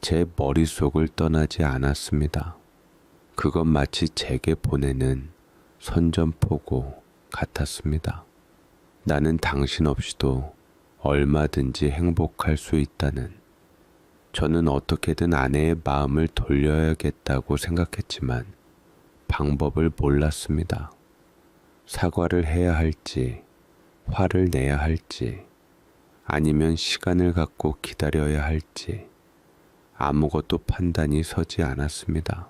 제 머릿속을 떠나지 않았습니다. 그건 마치 제게 보내는 선전포고 같았습니다. 나는 당신 없이도 얼마든지 행복할 수 있다는. 저는 어떻게든 아내의 마음을 돌려야겠다고 생각했지만 방법을 몰랐습니다. 사과를 해야 할지, 화를 내야 할지, 아니면 시간을 갖고 기다려야 할지 아무것도 판단이 서지 않았습니다.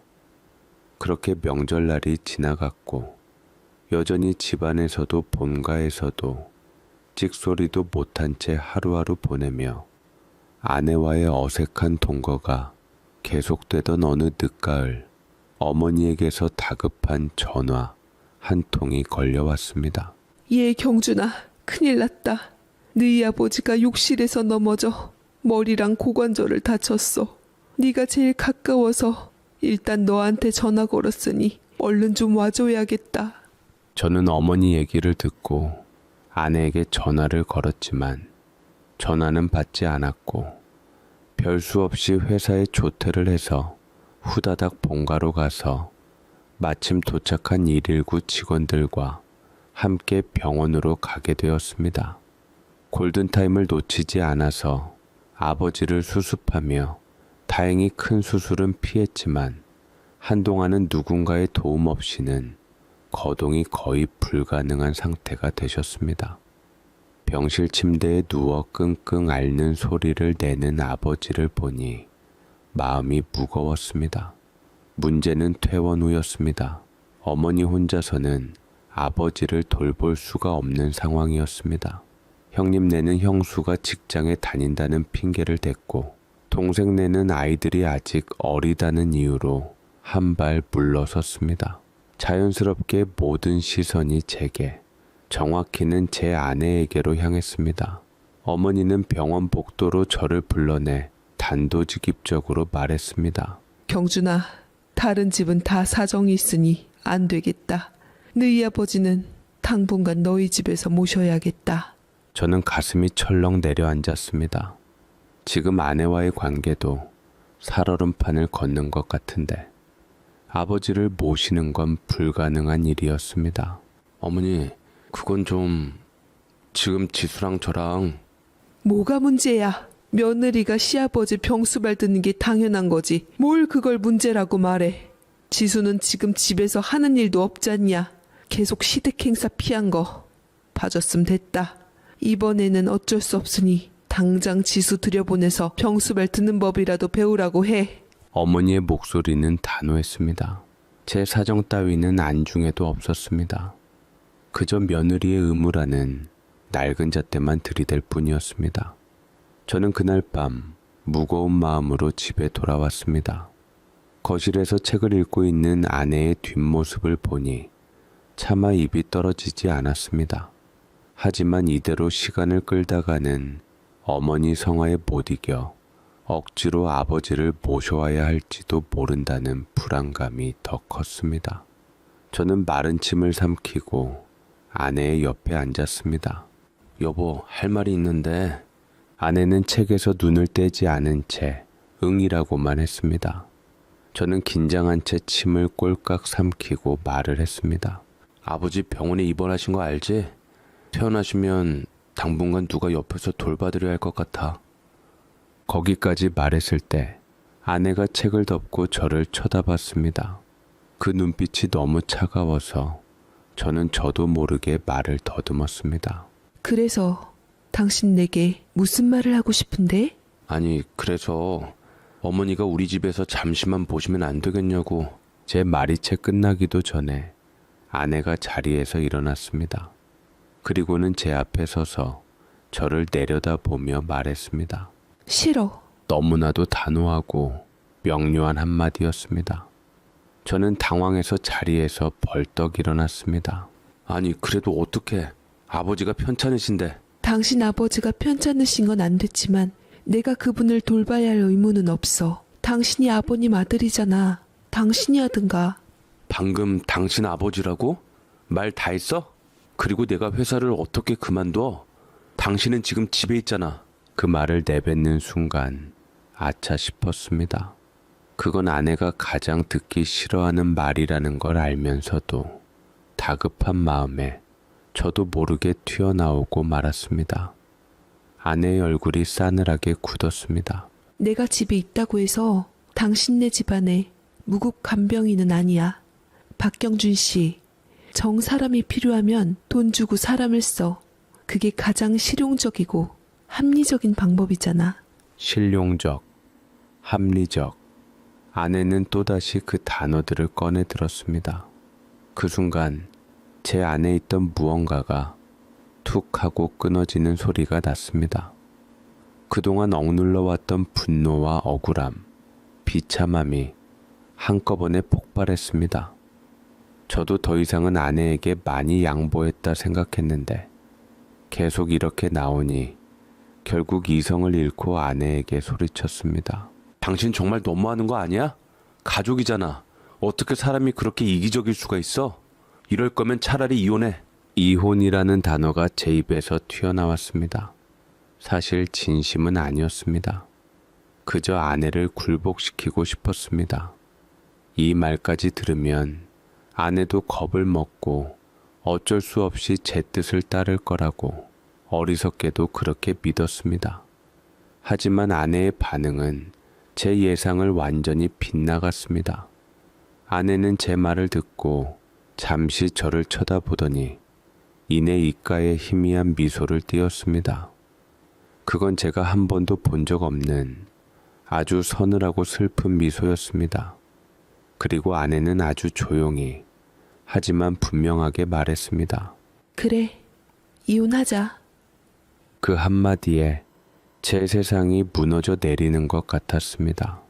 그렇게 명절날이 지나갔고 여전히 집안에서도 본가에서도 찍소리도 못한 채 하루하루 보내며 아내와의 어색한 동거가 계속되던 어느 늦가을 어머니에게서 다급한 전화 한 통이 걸려왔습니다. 예, 경준아, 큰일 났다. 너희 아버지가 욕실에서 넘어져 머리랑 고관절을 다쳤어. 네가 제일 가까워서 일단 너한테 전화 걸었으니 얼른 좀 와줘야겠다. 저는 어머니 얘기를 듣고 아내에게 전화를 걸었지만 전화는 받지 않았고 별 수 없이 회사에 조퇴를 해서 후다닥 본가로 가서 마침 도착한 119 직원들과 함께 병원으로 가게 되었습니다. 골든타임을 놓치지 않아서 아버지를 수습하며 다행히 큰 수술은 피했지만 한동안은 누군가의 도움 없이는 거동이 거의 불가능한 상태가 되셨습니다. 병실 침대에 누워 끙끙 앓는 소리를 내는 아버지를 보니 마음이 무거웠습니다. 문제는 퇴원 후였습니다. 어머니 혼자서는 아버지를 돌볼 수가 없는 상황이었습니다. 형님네는 형수가 직장에 다닌다는 핑계를 댔고 동생네는 아이들이 아직 어리다는 이유로 한 발 물러섰습니다. 자연스럽게 모든 시선이 제게, 정확히는 제 아내에게로 향했습니다. 어머니는 병원 복도로 저를 불러내 단도직입적으로 말했습니다. 경준아, 다른 집은 다 사정이 있으니 안 되겠다. 너희 아버지는 당분간 너희 집에서 모셔야겠다. 저는 가슴이 철렁 내려앉았습니다. 지금 아내와의 관계도 살얼음판을 걷는 것 같은데 아버지를 모시는 건 불가능한 일이었습니다. 어머니, 그건 좀 지금 지수랑 저랑. 뭐가 문제야? 며느리가 시아버지 병수발 드는 게 당연한 거지. 뭘 그걸 문제라고 말해. 지수는 지금 집에서 하는 일도 없잖냐. 계속 시댁 행사 피한 거 봐줬으면 됐다. 이번에는 어쩔 수 없으니 당장 지수 들여보내서 병수발 드는 법이라도 배우라고 해. 어머니의 목소리는 단호했습니다. 제 사정 따위는 안중에도 없었습니다. 그저 며느리의 의무라는 낡은 잣대만 들이댈 뿐이었습니다. 저는 그날 밤 무거운 마음으로 집에 돌아왔습니다. 거실에서 책을 읽고 있는 아내의 뒷모습을 보니 차마 입이 떨어지지 않았습니다. 하지만 이대로 시간을 끌다가는 어머니 성화에 못 이겨 억지로 아버지를 모셔와야 할지도 모른다는 불안감이 더 컸습니다. 저는 마른 침을 삼키고 아내의 옆에 앉았습니다. 여보, 할 말이 있는데. 아내는 책에서 눈을 떼지 않은 채 응이라고만 했습니다. 저는 긴장한 채 침을 꼴깍 삼키고 말을 했습니다. 아버지 병원에 입원하신 거 알지? 퇴원하시면 당분간 누가 옆에서 돌봐드려야 할 것 같아. 거기까지 말했을 때 아내가 책을 덮고 저를 쳐다봤습니다. 그 눈빛이 너무 차가워서 저는 저도 모르게 말을 더듬었습니다. 그래서 당신 내게 무슨 말을 하고 싶은데? 아니, 그래서 어머니가 우리 집에서 잠시만 보시면 안 되겠냐고. 제 말이 채 끝나기도 전에 아내가 자리에서 일어났습니다. 그리고는 제 앞에 서서 저를 내려다보며 말했습니다. 싫어. 너무나도 단호하고 명료한 한마디였습니다. 저는 당황해서 자리에서 벌떡 일어났습니다. 아니, 그래도 어떡해. 아버지가 편찮으신데. 당신 아버지가 편찮으신 건 안 됐지만 내가 그분을 돌봐야 할 의무는 없어. 당신이 아버님 아들이잖아. 당신이 하든가. 방금 당신 아버지라고? 말 다 했어? 그리고 내가 회사를 어떻게 그만둬? 당신은 지금 집에 있잖아. 그 말을 내뱉는 순간 아차 싶었습니다. 그건 아내가 가장 듣기 싫어하는 말이라는 걸 알면서도 다급한 마음에 저도 모르게 튀어나오고 말았습니다. 아내의 얼굴이 싸늘하게 굳었습니다. 내가 집에 있다고 해서 당신네 집안에 무국 간병인은 아니야. 박경준 씨, 정 사람이 필요하면 돈 주고 사람을 써. 그게 가장 실용적이고 합리적인 방법이잖아. 실용적, 합리적. 아내는 또다시 그 단어들을 꺼내 들었습니다. 그 순간 제 안에 있던 무언가가 툭 하고 끊어지는 소리가 났습니다. 그동안 억눌러 왔던 분노와 억울함, 비참함이 한꺼번에 폭발했습니다. 저도 더 이상은 아내에게 많이 양보했다 생각했는데 계속 이렇게 나오니 결국 이성을 잃고 아내에게 소리쳤습니다. 당신 정말 너무하는 거 아니야? 가족이잖아. 어떻게 사람이 그렇게 이기적일 수가 있어? 이럴 거면 차라리 이혼해. 이혼이라는 단어가 제 입에서 튀어나왔습니다. 사실 진심은 아니었습니다. 그저 아내를 굴복시키고 싶었습니다. 이 말까지 들으면 아내도 겁을 먹고 어쩔 수 없이 제 뜻을 따를 거라고 어리석게도 그렇게 믿었습니다. 하지만 아내의 반응은 제 예상을 완전히 빗나갔습니다. 아내는 제 말을 듣고 잠시 저를 쳐다보더니 이내 입가에 희미한 미소를 띄었습니다. 그건 제가 한 번도 본 적 없는 아주 서늘하고 슬픈 미소였습니다. 그리고 아내는 아주 조용히 하지만 분명하게 말했습니다. 그래, 이혼하자. 그 한마디에 제 세상이 무너져 내리는 것 같았습니다.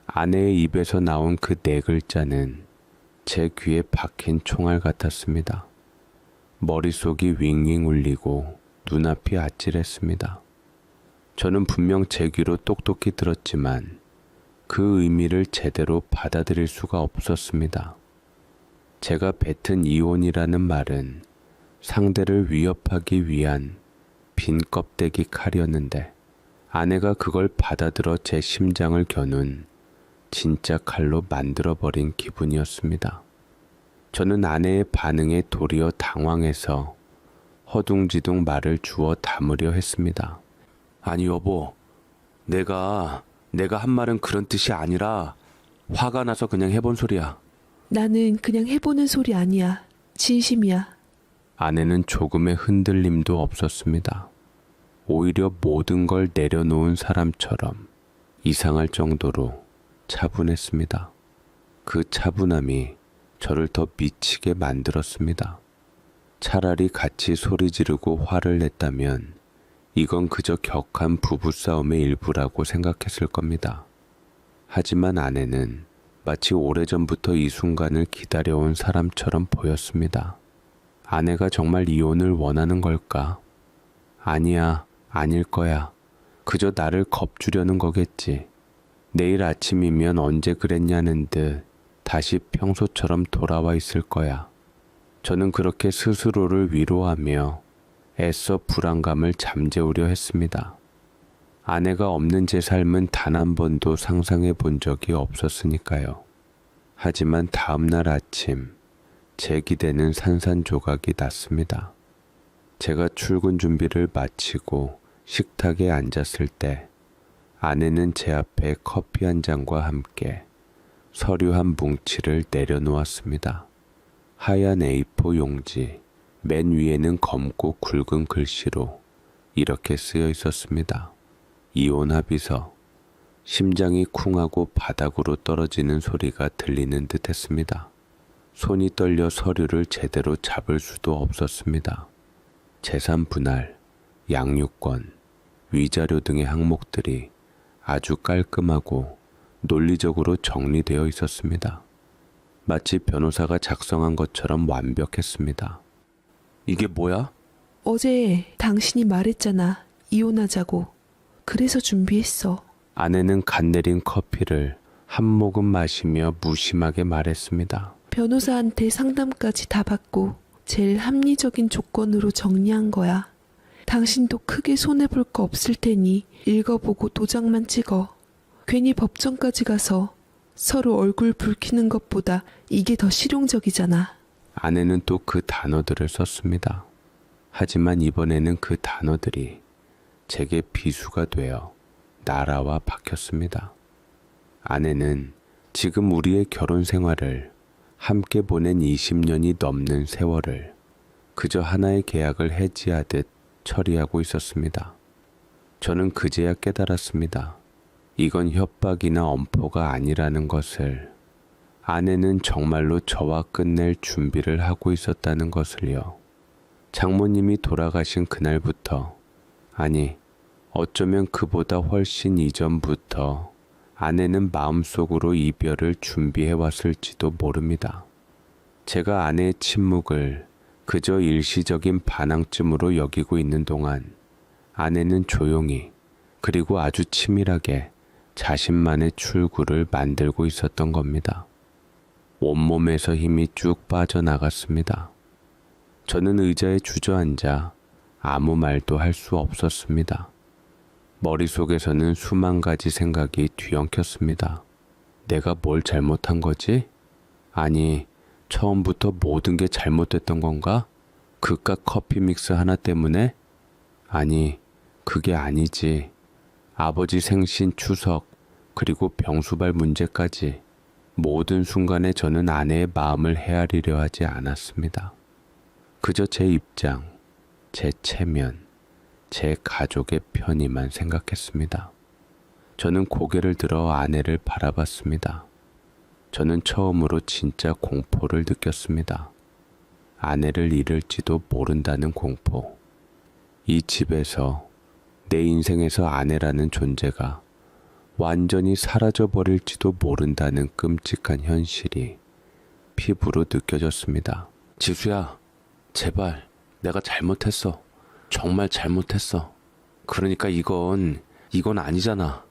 아내의 입에서 나온 그 네 글자는 제 귀에 박힌 총알 같았습니다. 머릿속이 윙윙 울리고 눈앞이 아찔했습니다. 저는 분명 제 귀로 똑똑히 들었지만 그 의미를 제대로 받아들일 수가 없었습니다. 제가 뱉은 이혼이라는 말은 상대를 위협하기 위한 빈 껍데기 칼이었는데 아내가 그걸 받아들어 제 심장을 겨눈 진짜 칼로 만들어버린 기분이었습니다. 저는 아내의 반응에 도리어 당황해서 허둥지둥 말을 주워 담으려 했습니다. 아니 여보, 내가 한 말은 그런 뜻이 아니라 화가 나서 그냥 해본 소리야. 나는 그냥 해보는 소리 아니야. 진심이야. 아내는 조금의 흔들림도 없었습니다. 오히려 모든 걸 내려놓은 사람처럼 이상할 정도로 차분했습니다. 그 차분함이 저를 더 미치게 만들었습니다. 차라리 같이 소리 지르고 화를 냈다면 이건 그저 격한 부부싸움의 일부라고 생각했을 겁니다. 하지만 아내는 마치 오래전부터 이 순간을 기다려온 사람처럼 보였습니다. 아내가 정말 이혼을 원하는 걸까? 아니야, 아닐 거야. 그저 나를 겁주려는 거겠지. 내일 아침이면 언제 그랬냐는 듯 다시 평소처럼 돌아와 있을 거야. 저는 그렇게 스스로를 위로하며 애써 불안감을 잠재우려 했습니다. 아내가 없는 제 삶은 단 한 번도 상상해 본 적이 없었으니까요. 하지만 다음 날 아침 제 기대는 산산조각이 났습니다. 제가 출근 준비를 마치고 식탁에 앉았을 때 아내는 제 앞에 커피 한 잔과 함께 서류 한 뭉치를 내려놓았습니다. 하얀 A4 용지, 맨 위에는 검고 굵은 글씨로 이렇게 쓰여 있었습니다. 이혼 합의서. 심장이 쿵하고 바닥으로 떨어지는 소리가 들리는 듯 했습니다. 손이 떨려 서류를 제대로 잡을 수도 없었습니다. 재산 분할, 양육권, 위자료 등의 항목들이 아주 깔끔하고 논리적으로 정리되어 있었습니다. 마치 변호사가 작성한 것처럼 완벽했습니다. 이게 뭐야? 어제 당신이 말했잖아. 이혼하자고. 그래서 준비했어. 아내는 갓 내린 커피를 한 모금 마시며 무심하게 말했습니다. 변호사한테 상담까지 다 받고 제일 합리적인 조건으로 정리한 거야. 당신도 크게 손해볼 거 없을 테니 읽어보고 도장만 찍어. 괜히 법정까지 가서 서로 얼굴 붉히는 것보다 이게 더 실용적이잖아. 아내는 또 그 단어들을 썼습니다. 하지만 이번에는 그 단어들이 제게 비수가 되어 나라와 박혔습니다. 아내는 지금 우리의 결혼 생활을 함께 보낸 20년이 넘는 세월을 그저 하나의 계약을 해지하듯 처리하고 있었습니다. 저는 그제야 깨달았습니다. 이건 협박이나 엄포가 아니라는 것을. 아내는 정말로 저와 끝낼 준비를 하고 있었다는 것을요. 장모님이 돌아가신 그날부터, 아니, 어쩌면 그보다 훨씬 이전부터 아내는 마음속으로 이별을 준비해 왔을지도 모릅니다. 제가 아내의 침묵을 그저 일시적인 반항쯤으로 여기고 있는 동안 아내는 조용히 그리고 아주 치밀하게 자신만의 출구를 만들고 있었던 겁니다. 온몸에서 힘이 쭉 빠져나갔습니다. 저는 의자에 주저앉아 아무 말도 할 수 없었습니다. 머릿속에서는 수만 가지 생각이 뒤엉켰습니다. 내가 뭘 잘못한 거지? 아니, 처음부터 모든 게 잘못됐던 건가? 그깟 커피 믹스 하나 때문에? 아니, 그게 아니지. 아버지 생신 추석, 그리고 병수발 문제까지 모든 순간에 저는 아내의 마음을 헤아리려 하지 않았습니다. 그저 제 입장, 제 체면, 제 가족의 편의만 생각했습니다. 저는 고개를 들어 아내를 바라봤습니다. 저는 처음으로 진짜 공포를 느꼈습니다. 아내를 잃을지도 모른다는 공포. 이 집에서, 내 인생에서 아내라는 존재가 완전히 사라져버릴지도 모른다는 끔찍한 현실이 피부로 느껴졌습니다. 지수야, 제발 내가 잘못했어. 정말 잘못했어. 그러니까 이건 아니잖아.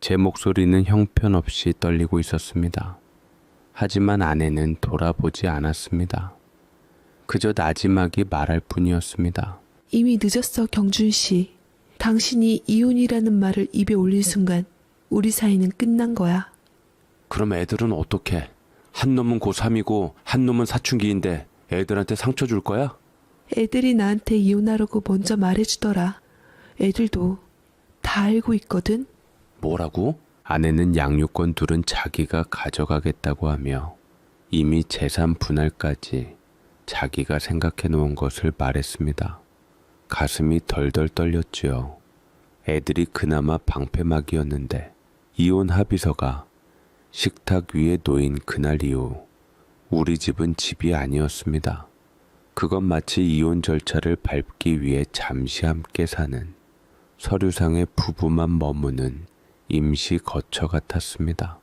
제 목소리는 형편없이 떨리고 있었습니다. 하지만 아내는 돌아보지 않았습니다. 그저 나지막이 말할 뿐이었습니다. 이미 늦었어, 경준 씨. 당신이 이혼이라는 말을 입에 올린 순간 우리 사이는 끝난 거야. 그럼 애들은 어떡해? 한 놈은 고3이고 한 놈은 사춘기인데 애들한테 상처 줄 거야? 애들이 나한테 이혼하라고 먼저 말해주더라. 애들도 다 알고 있거든. 뭐라고? 아내는 양육권 둘은 자기가 가져가겠다고 하며 이미 재산 분할까지 자기가 생각해 놓은 것을 말했습니다. 가슴이 덜덜 떨렸지요. 애들이 그나마 방패막이었는데 이혼 합의서가 식탁 위에 놓인 그날 이후 우리 집은 집이 아니었습니다. 그건 마치 이혼 절차를 밟기 위해 잠시 함께 사는 서류상의 부부만 머무는 임시 거처 같았습니다.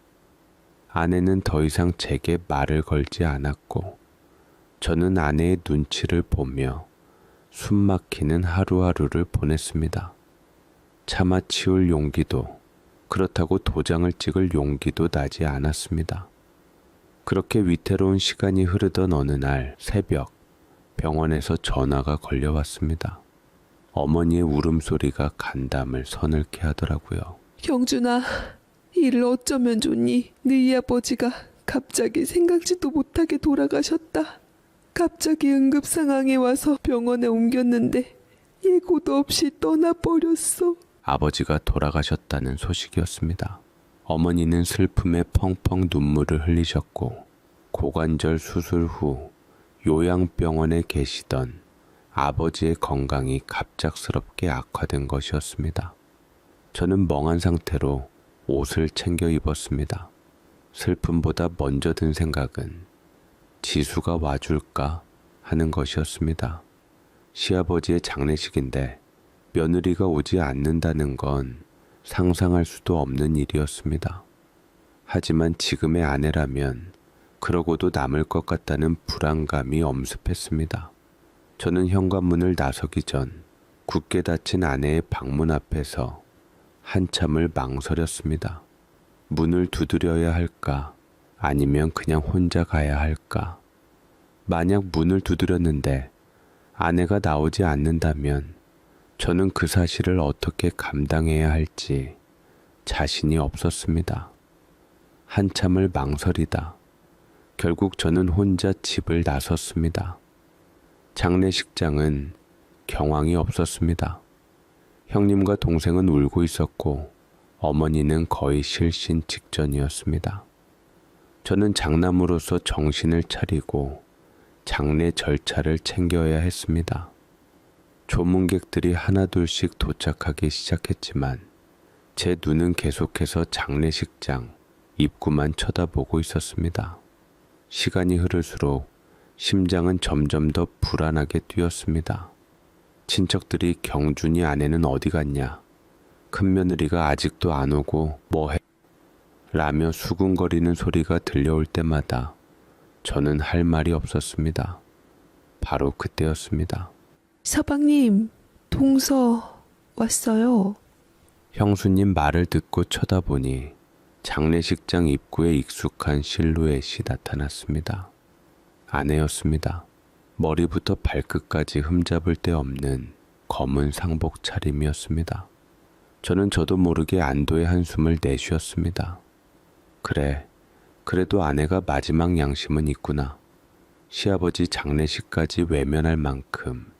아내는 더 이상 제게 말을 걸지 않았고 저는 아내의 눈치를 보며 숨막히는 하루하루를 보냈습니다. 참아치울 용기도 그렇다고 도장을 찍을 용기도 나지 않았습니다. 그렇게 위태로운 시간이 흐르던 어느 날 새벽 병원에서 전화가 걸려왔습니다. 어머니의 울음소리가 간담을 서늘케 하더라고요. 경준아, 이를 어쩌면 좋니? 너희 아버지가 갑자기 생각지도 못하게 돌아가셨다. 갑자기 응급 상황에 와서 병원에 옮겼는데 예고도 없이 떠나버렸어. 아버지가 돌아가셨다는 소식이었습니다. 어머니는 슬픔에 펑펑 눈물을 흘리셨고 고관절 수술 후 요양병원에 계시던 아버지의 건강이 갑작스럽게 악화된 것이었습니다. 저는 멍한 상태로 옷을 챙겨 입었습니다. 슬픔보다 먼저 든 생각은 지수가 와줄까 하는 것이었습니다. 시아버지의 장례식인데 며느리가 오지 않는다는 건 상상할 수도 없는 일이었습니다. 하지만 지금의 아내라면 그러고도 남을 것 같다는 불안감이 엄습했습니다. 저는 현관문을 나서기 전 굳게 닫힌 아내의 방문 앞에서 한참을 망설였습니다. 문을 두드려야 할까? 아니면 그냥 혼자 가야 할까? 만약 문을 두드렸는데 아내가 나오지 않는다면 저는 그 사실을 어떻게 감당해야 할지 자신이 없었습니다. 한참을 망설이다 결국 저는 혼자 집을 나섰습니다. 장례식장은 경황이 없었습니다. 형님과 동생은 울고 있었고 어머니는 거의 실신 직전이었습니다. 저는 장남으로서 정신을 차리고 장례 절차를 챙겨야 했습니다. 조문객들이 하나둘씩 도착하기 시작했지만 제 눈은 계속해서 장례식장 입구만 쳐다보고 있었습니다. 시간이 흐를수록 심장은 점점 더 불안하게 뛰었습니다. 친척들이 경준이 아내는 어디 갔냐? 큰며느리가 아직도 안 오고 뭐해? 라며 수군거리는 소리가 들려올 때마다 저는 할 말이 없었습니다. 바로 그때였습니다. 서방님, 동서 왔어요. 형수님 말을 듣고 쳐다보니 장례식장 입구에 익숙한 실루엣이 나타났습니다. 아내였습니다. 머리부터 발끝까지 흠잡을 데 없는 검은 상복 차림이었습니다. 저는 저도 모르게 안도의 한숨을 내쉬었습니다. 그래, 그래도 아내가 마지막 양심은 있구나. 시아버지 장례식까지 외면할 만큼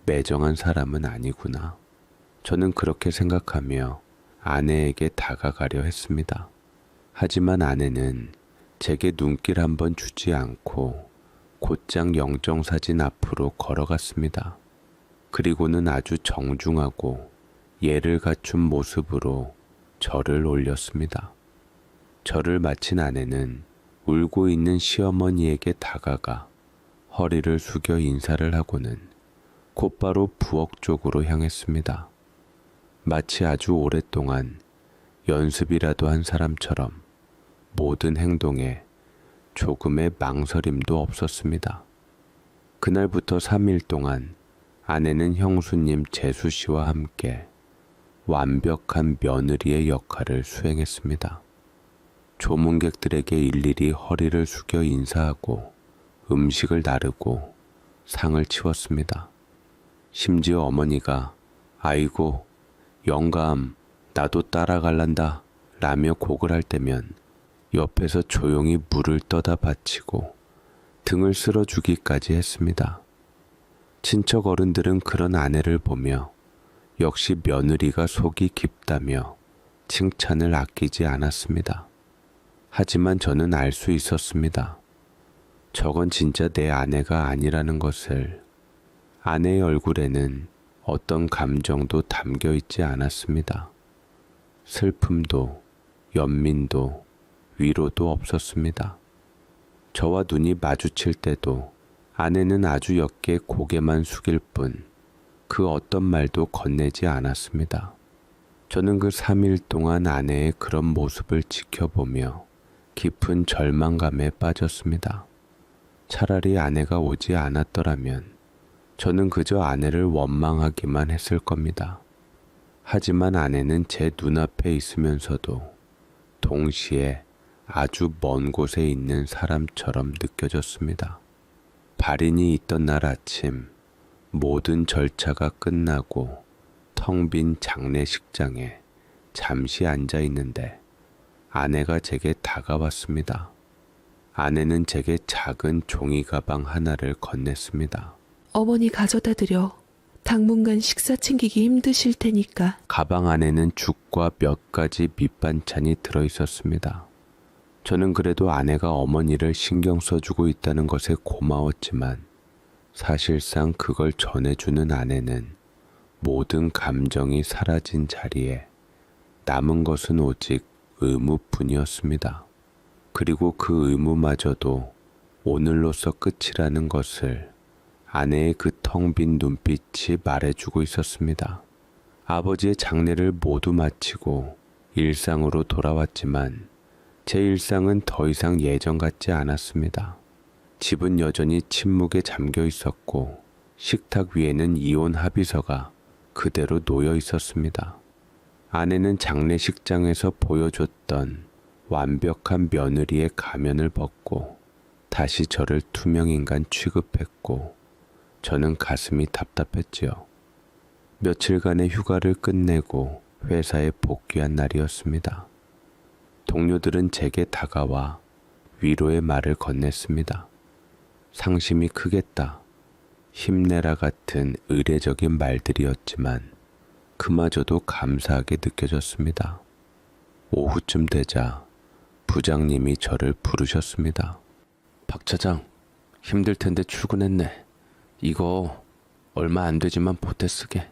매정한 사람은 아니구나. 저는 그렇게 생각하며 아내에게 다가가려 했습니다. 하지만 아내는 제게 눈길 한번 주지 않고 곧장 영정사진 앞으로 걸어갔습니다. 그리고는 아주 정중하고 예를 갖춘 모습으로 절을 올렸습니다. 절을 마친 아내는 울고 있는 시어머니에게 다가가 허리를 숙여 인사를 하고는 곧바로 부엌 쪽으로 향했습니다. 마치 아주 오랫동안 연습이라도 한 사람처럼 모든 행동에 조금의 망설임도 없었습니다. 그날부터 3일 동안 아내는 형수님 재수 씨와 함께 완벽한 며느리의 역할을 수행했습니다. 조문객들에게 일일이 허리를 숙여 인사하고 음식을 나르고 상을 치웠습니다. 심지어 어머니가 아이고 영감 나도 따라갈란다 라며 곡을 할 때면 옆에서 조용히 물을 떠다 바치고 등을 쓸어주기까지 했습니다. 친척 어른들은 그런 아내를 보며 역시 며느리가 속이 깊다며 칭찬을 아끼지 않았습니다. 하지만 저는 알 수 있었습니다. 저건 진짜 내 아내가 아니라는 것을. 아내의 얼굴에는 어떤 감정도 담겨 있지 않았습니다. 슬픔도, 연민도, 위로도 없었습니다. 저와 눈이 마주칠 때도 아내는 아주 옅게 고개만 숙일 뿐 그 어떤 말도 건네지 않았습니다. 저는 그 3일 동안 아내의 그런 모습을 지켜보며 깊은 절망감에 빠졌습니다. 차라리 아내가 오지 않았더라면 저는 그저 아내를 원망하기만 했을 겁니다. 하지만 아내는 제 눈앞에 있으면서도 동시에 아주 먼 곳에 있는 사람처럼 느껴졌습니다. 발인이 있던 날 아침 모든 절차가 끝나고 텅 빈 장례식장에 잠시 앉아 있는데 아내가 제게 다가왔습니다. 아내는 제게 작은 종이 가방 하나를 건넸습니다. 어머니 가져다 드려. 당분간 식사 챙기기 힘드실 테니까. 가방 안에는 죽과 몇 가지 밑반찬이 들어 있었습니다. 저는 그래도 아내가 어머니를 신경 써주고 있다는 것에 고마웠지만 사실상 그걸 전해주는 아내는 모든 감정이 사라진 자리에 남은 것은 오직 의무뿐이었습니다. 그리고 그 의무마저도 오늘로서 끝이라는 것을 아내의 그 텅 빈 눈빛이 말해주고 있었습니다. 아버지의 장례를 모두 마치고 일상으로 돌아왔지만 제 일상은 더 이상 예전 같지 않았습니다. 집은 여전히 침묵에 잠겨 있었고 식탁 위에는 이혼 합의서가 그대로 놓여 있었습니다. 아내는 장례식장에서 보여줬던 완벽한 며느리의 가면을 벗고 다시 저를 투명인간 취급했고 저는 가슴이 답답했지요. 며칠간의 휴가를 끝내고 회사에 복귀한 날이었습니다. 동료들은 제게 다가와 위로의 말을 건넸습니다. 상심이 크겠다. 힘내라 같은 의례적인 말들이었지만 그마저도 감사하게 느껴졌습니다. 오후쯤 되자 부장님이 저를 부르셨습니다. 박 차장, 힘들 텐데 출근했네. 이거 얼마 안 되지만 보태 쓰게.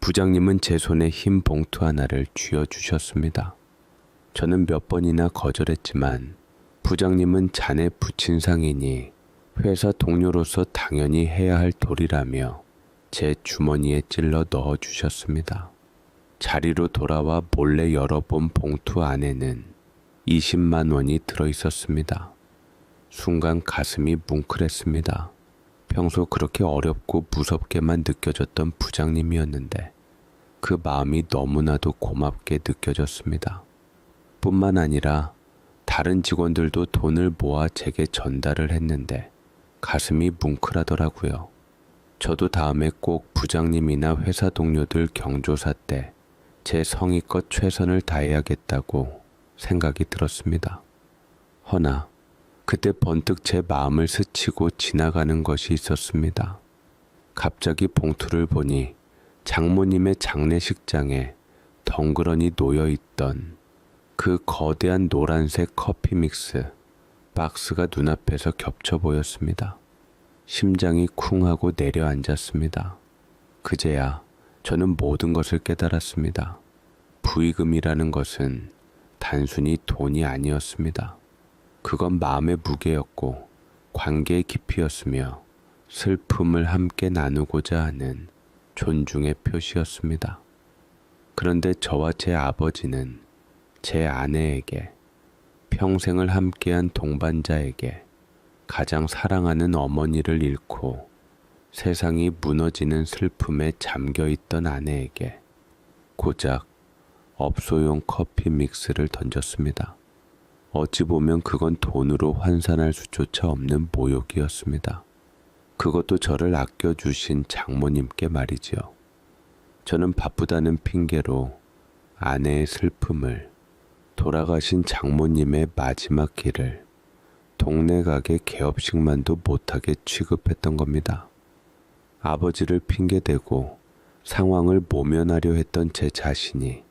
부장님은 제 손에 흰 봉투 하나를 쥐어주셨습니다. 저는 몇 번이나 거절했지만 부장님은 자네 부친 상이니 회사 동료로서 당연히 해야 할 도리라며 제 주머니에 찔러 넣어주셨습니다. 자리로 돌아와 몰래 열어본 봉투 안에는 20만 원이 들어있었습니다. 순간 가슴이 뭉클했습니다. 평소 그렇게 어렵고 무섭게만 느껴졌던 부장님이었는데 그 마음이 너무나도 고맙게 느껴졌습니다. 뿐만 아니라 다른 직원들도 돈을 모아 제게 전달을 했는데 가슴이 뭉클하더라고요. 저도 다음에 꼭 부장님이나 회사 동료들 경조사 때 제 성의껏 최선을 다해야겠다고 생각이 들었습니다. 허나 그때 번뜩 제 마음을 스치고 지나가는 것이 있었습니다. 갑자기 봉투를 보니 장모님의 장례식장에 덩그러니 놓여있던 그 거대한 노란색 커피 믹스 박스가 눈앞에서 겹쳐 보였습니다. 심장이 쿵 하고 내려앉았습니다. 그제야 저는 모든 것을 깨달았습니다. 부의금이라는 것은 단순히 돈이 아니었습니다. 그건 마음의 무게였고 관계의 깊이였으며 슬픔을 함께 나누고자 하는 존중의 표시였습니다. 그런데 저와 제 아버지는 제 아내에게, 평생을 함께한 동반자에게, 가장 사랑하는 어머니를 잃고 세상이 무너지는 슬픔에 잠겨있던 아내에게 고작 업소용 커피 믹스를 던졌습니다. 어찌 보면 그건 돈으로 환산할 수조차 없는 모욕이었습니다. 그것도 저를 아껴주신 장모님께 말이지요. 저는 바쁘다는 핑계로 아내의 슬픔을, 돌아가신 장모님의 마지막 길을 동네 가게 개업식만도 못하게 취급했던 겁니다. 아버지를 핑계대고 상황을 모면하려 했던 제 자신이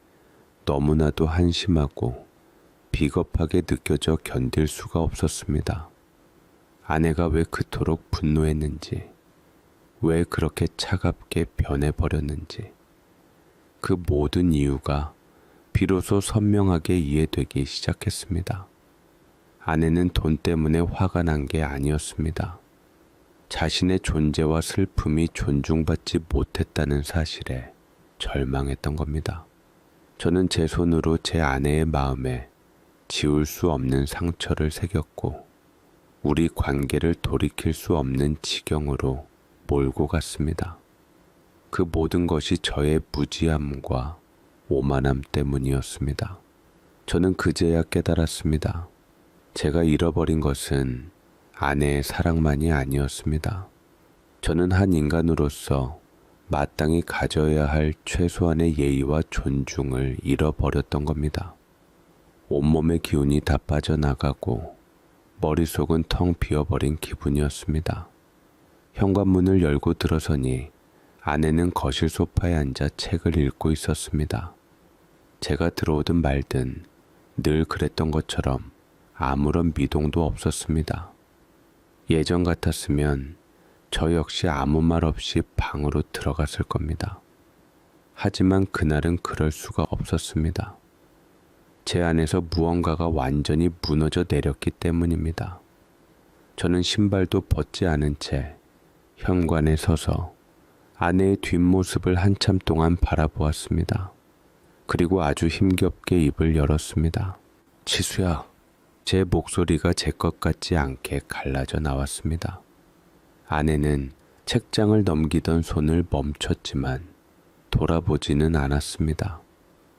너무나도 한심하고 비겁하게 느껴져 견딜 수가 없었습니다. 아내가 왜 그토록 분노했는지, 왜 그렇게 차갑게 변해버렸는지, 그 모든 이유가 비로소 선명하게 이해되기 시작했습니다. 아내는 돈 때문에 화가 난 게 아니었습니다. 자신의 존재와 슬픔이 존중받지 못했다는 사실에 절망했던 겁니다. 저는 제 손으로 제 아내의 마음에 지울 수 없는 상처를 새겼고 우리 관계를 돌이킬 수 없는 지경으로 몰고 갔습니다. 그 모든 것이 저의 무지함과 오만함 때문이었습니다. 저는 그제야 깨달았습니다. 제가 잃어버린 것은 아내의 사랑만이 아니었습니다. 저는 한 인간으로서 마땅히 가져야 할 최소한의 예의와 존중을 잃어버렸던 겁니다. 온몸의 기운이 다 빠져나가고 머릿속은 텅 비어버린 기분이었습니다. 현관문을 열고 들어서니 아내는 거실 소파에 앉아 책을 읽고 있었습니다. 제가 들어오든 말든 늘 그랬던 것처럼 아무런 미동도 없었습니다. 예전 같았으면 저 역시 아무 말 없이 방으로 들어갔을 겁니다. 하지만 그날은 그럴 수가 없었습니다. 제 안에서 무언가가 완전히 무너져 내렸기 때문입니다. 저는 신발도 벗지 않은 채 현관에 서서 아내의 뒷모습을 한참 동안 바라보았습니다. 그리고 아주 힘겹게 입을 열었습니다. 지수야, 제 목소리가 제 것 같지 않게 갈라져 나왔습니다. 아내는 책장을 넘기던 손을 멈췄지만 돌아보지는 않았습니다.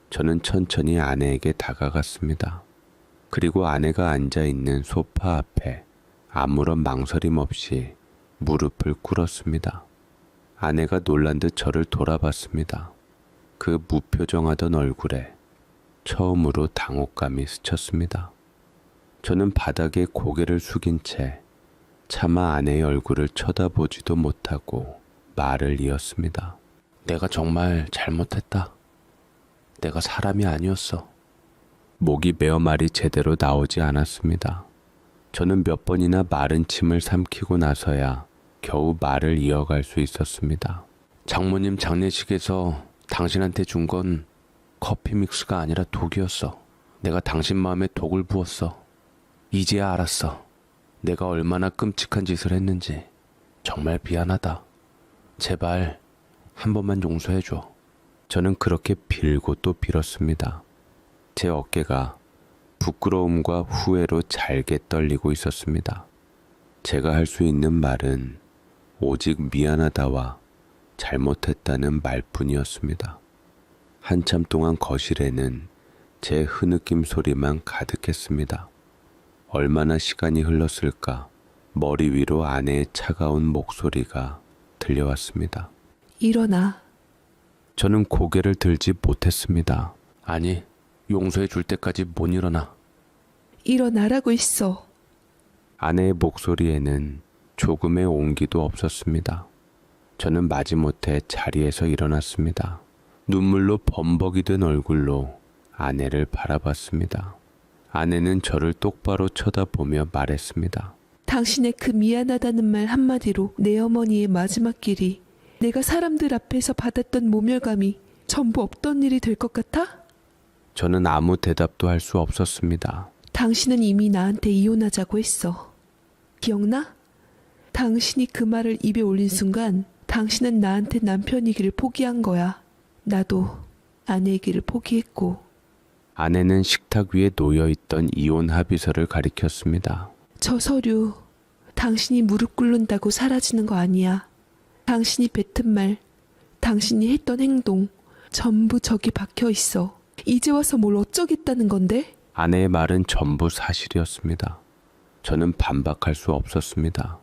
저는 천천히 아내에게 다가갔습니다. 그리고 아내가 앉아 있는 소파 앞에 아무런 망설임 없이 무릎을 꿇었습니다. 아내가 놀란 듯 저를 돌아봤습니다. 그 무표정하던 얼굴에 처음으로 당혹감이 스쳤습니다. 저는 바닥에 고개를 숙인 채 차마 아내의 얼굴을 쳐다보지도 못하고 말을 이었습니다. 내가 정말 잘못했다. 내가 사람이 아니었어. 목이 메어 말이 제대로 나오지 않았습니다. 저는 몇 번이나 마른 침을 삼키고 나서야 겨우 말을 이어갈 수 있었습니다. 장모님 장례식에서 당신한테 준 건 커피 믹스가 아니라 독이었어. 내가 당신 마음에 독을 부었어. 이제야 알았어. 내가 얼마나 끔찍한 짓을 했는지. 정말 미안하다. 제발 한 번만 용서해줘. 저는 그렇게 빌고 또 빌었습니다. 제 어깨가 부끄러움과 후회로 잘게 떨리고 있었습니다. 제가 할 수 있는 말은 오직 미안하다와 잘못했다는 말뿐이었습니다. 한참 동안 거실에는 제 흐느낌 소리만 가득했습니다. 얼마나 시간이 흘렀을까 머리 위로 아내의 차가운 목소리가 들려왔습니다. 일어나. 저는 고개를 들지 못했습니다. 아니, 용서해 줄 때까지 못 일어나. 일어나라고 있어. 아내의 목소리에는 조금의 온기도 없었습니다. 저는 마지못해 자리에서 일어났습니다. 눈물로 범벅이 든 얼굴로 아내를 바라봤습니다. 아내는 저를 똑바로 쳐다보며 말했습니다. 당신의 그 미안하다는 말 한마디로 내 어머니의 마지막 길이, 내가 사람들 앞에서 받았던 모멸감이 전부 없던 일이 될 것 같아? 저는 아무 대답도 할 수 없었습니다. 당신은 이미 나한테 이혼하자고 했어. 기억나? 당신이 그 말을 입에 올린 순간 당신은 나한테 남편이기를 포기한 거야. 나도 아내이기를 포기했고. 아내는 식탁 위에 놓여있던 이혼 합의서를 가리켰습니다. 저 서류, 당신이 무릎 꿇는다고 사라지는 거 아니야. 당신이 뱉은 말, 당신이 했던 행동, 전부 저기 박혀 있어. 이제 와서 뭘 어쩌겠다는 건데? 아내의 말은 전부 사실이었습니다. 저는 반박할 수 없었습니다.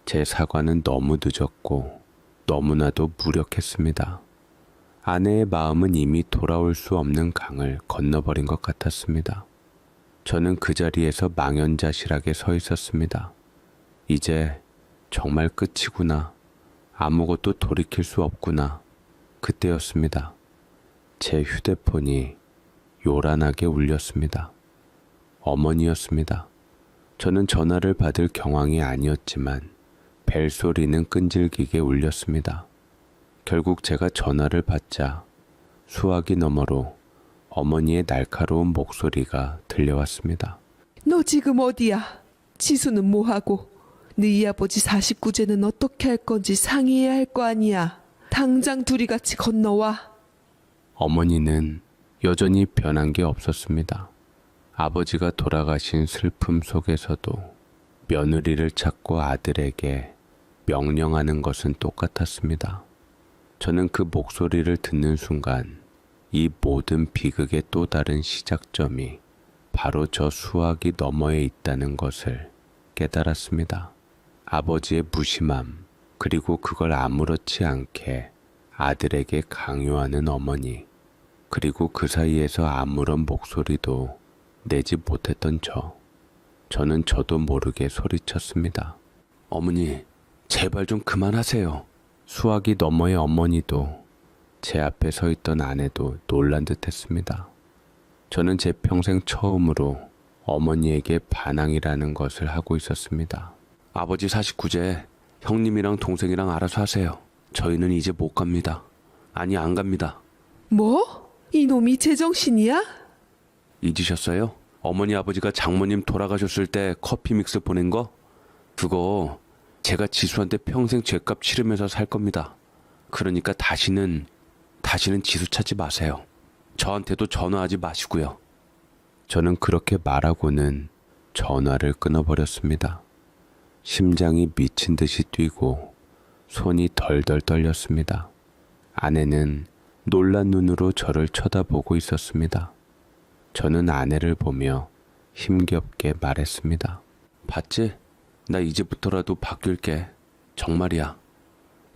제 사과는 너무 늦었고 너무나도 무력했습니다. 아내의 마음은 이미 돌아올 수 없는 강을 건너버린 것 같았습니다. 저는 그 자리에서 망연자실하게 서 있었습니다. 이제 정말 끝이구나. 아무것도 돌이킬 수 없구나. 그때였습니다. 제 휴대폰이 요란하게 울렸습니다. 어머니였습니다. 저는 전화를 받을 경황이 아니었지만 벨소리는 끈질기게 울렸습니다. 결국 제가 전화를 받자 수화기 너머로 어머니의 날카로운 목소리가 들려왔습니다. 너 지금 어디야? 지수는 뭐하고? 너희 아버지 49제는 어떻게 할 건지 상의해야 할 거 아니야. 당장 둘이 같이 건너와. 어머니는 여전히 변한 게 없었습니다. 아버지가 돌아가신 슬픔 속에서도 며느리를 찾고 아들에게 명령하는 것은 똑같았습니다. 저는 그 목소리를 듣는 순간 이 모든 비극의 또 다른 시작점이 바로 저 수화기 너머에 있다는 것을 깨달았습니다. 아버지의 무심함, 그리고 그걸 아무렇지 않게 아들에게 강요하는 어머니, 그리고 그 사이에서 아무런 목소리도 내지 못했던 저는 저도 모르게 소리쳤습니다. 어머니, 제발 좀 그만하세요. 수화기 너머의 어머니도 제 앞에 서 있던 아내도 놀란 듯 했습니다. 저는 제 평생 처음으로 어머니에게 반항이라는 것을 하고 있었습니다. 아버지 49제, 형님이랑 동생이랑 알아서 하세요. 저희는 이제 못 갑니다. 아니, 안 갑니다. 뭐? 이놈이 제정신이야? 잊으셨어요? 어머니 아버지가 장모님 돌아가셨을 때 커피 믹스 보낸 거? 그거 제가 지수한테 평생 죗값 치르면서 살 겁니다. 그러니까 다시는 지수 찾지 마세요. 저한테도 전화하지 마시고요. 저는 그렇게 말하고는 전화를 끊어버렸습니다. 심장이 미친 듯이 뛰고 손이 덜덜 떨렸습니다. 아내는 놀란 눈으로 저를 쳐다보고 있었습니다. 저는 아내를 보며 힘겹게 말했습니다. 봤지? 나 이제부터라도 바뀔게. 정말이야.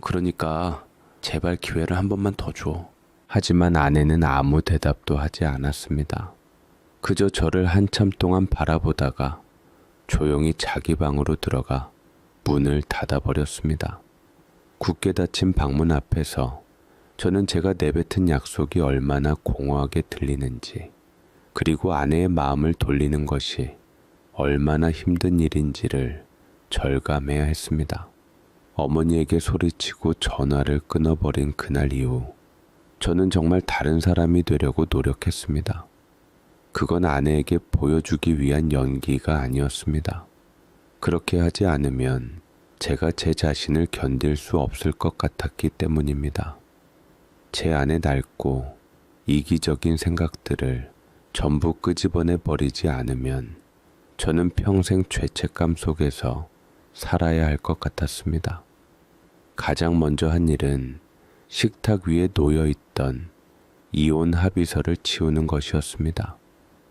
그러니까 제발 기회를 한 번만 더 줘. 하지만 아내는 아무 대답도 하지 않았습니다. 그저 저를 한참 동안 바라보다가 조용히 자기 방으로 들어가 문을 닫아버렸습니다. 굳게 닫힌 방문 앞에서 저는 제가 내뱉은 약속이 얼마나 공허하게 들리는지, 그리고 아내의 마음을 돌리는 것이 얼마나 힘든 일인지를 절감해야 했습니다. 어머니에게 소리치고 전화를 끊어버린 그날 이후 저는 정말 다른 사람이 되려고 노력했습니다. 그건 아내에게 보여주기 위한 연기가 아니었습니다. 그렇게 하지 않으면 제가 제 자신을 견딜 수 없을 것 같았기 때문입니다. 제 안에 낡고 이기적인 생각들을 전부 끄집어내 버리지 않으면 저는 평생 죄책감 속에서 살아야 할 것 같았습니다. 가장 먼저 한 일은 식탁 위에 놓여 있던 이혼 합의서를 치우는 것이었습니다.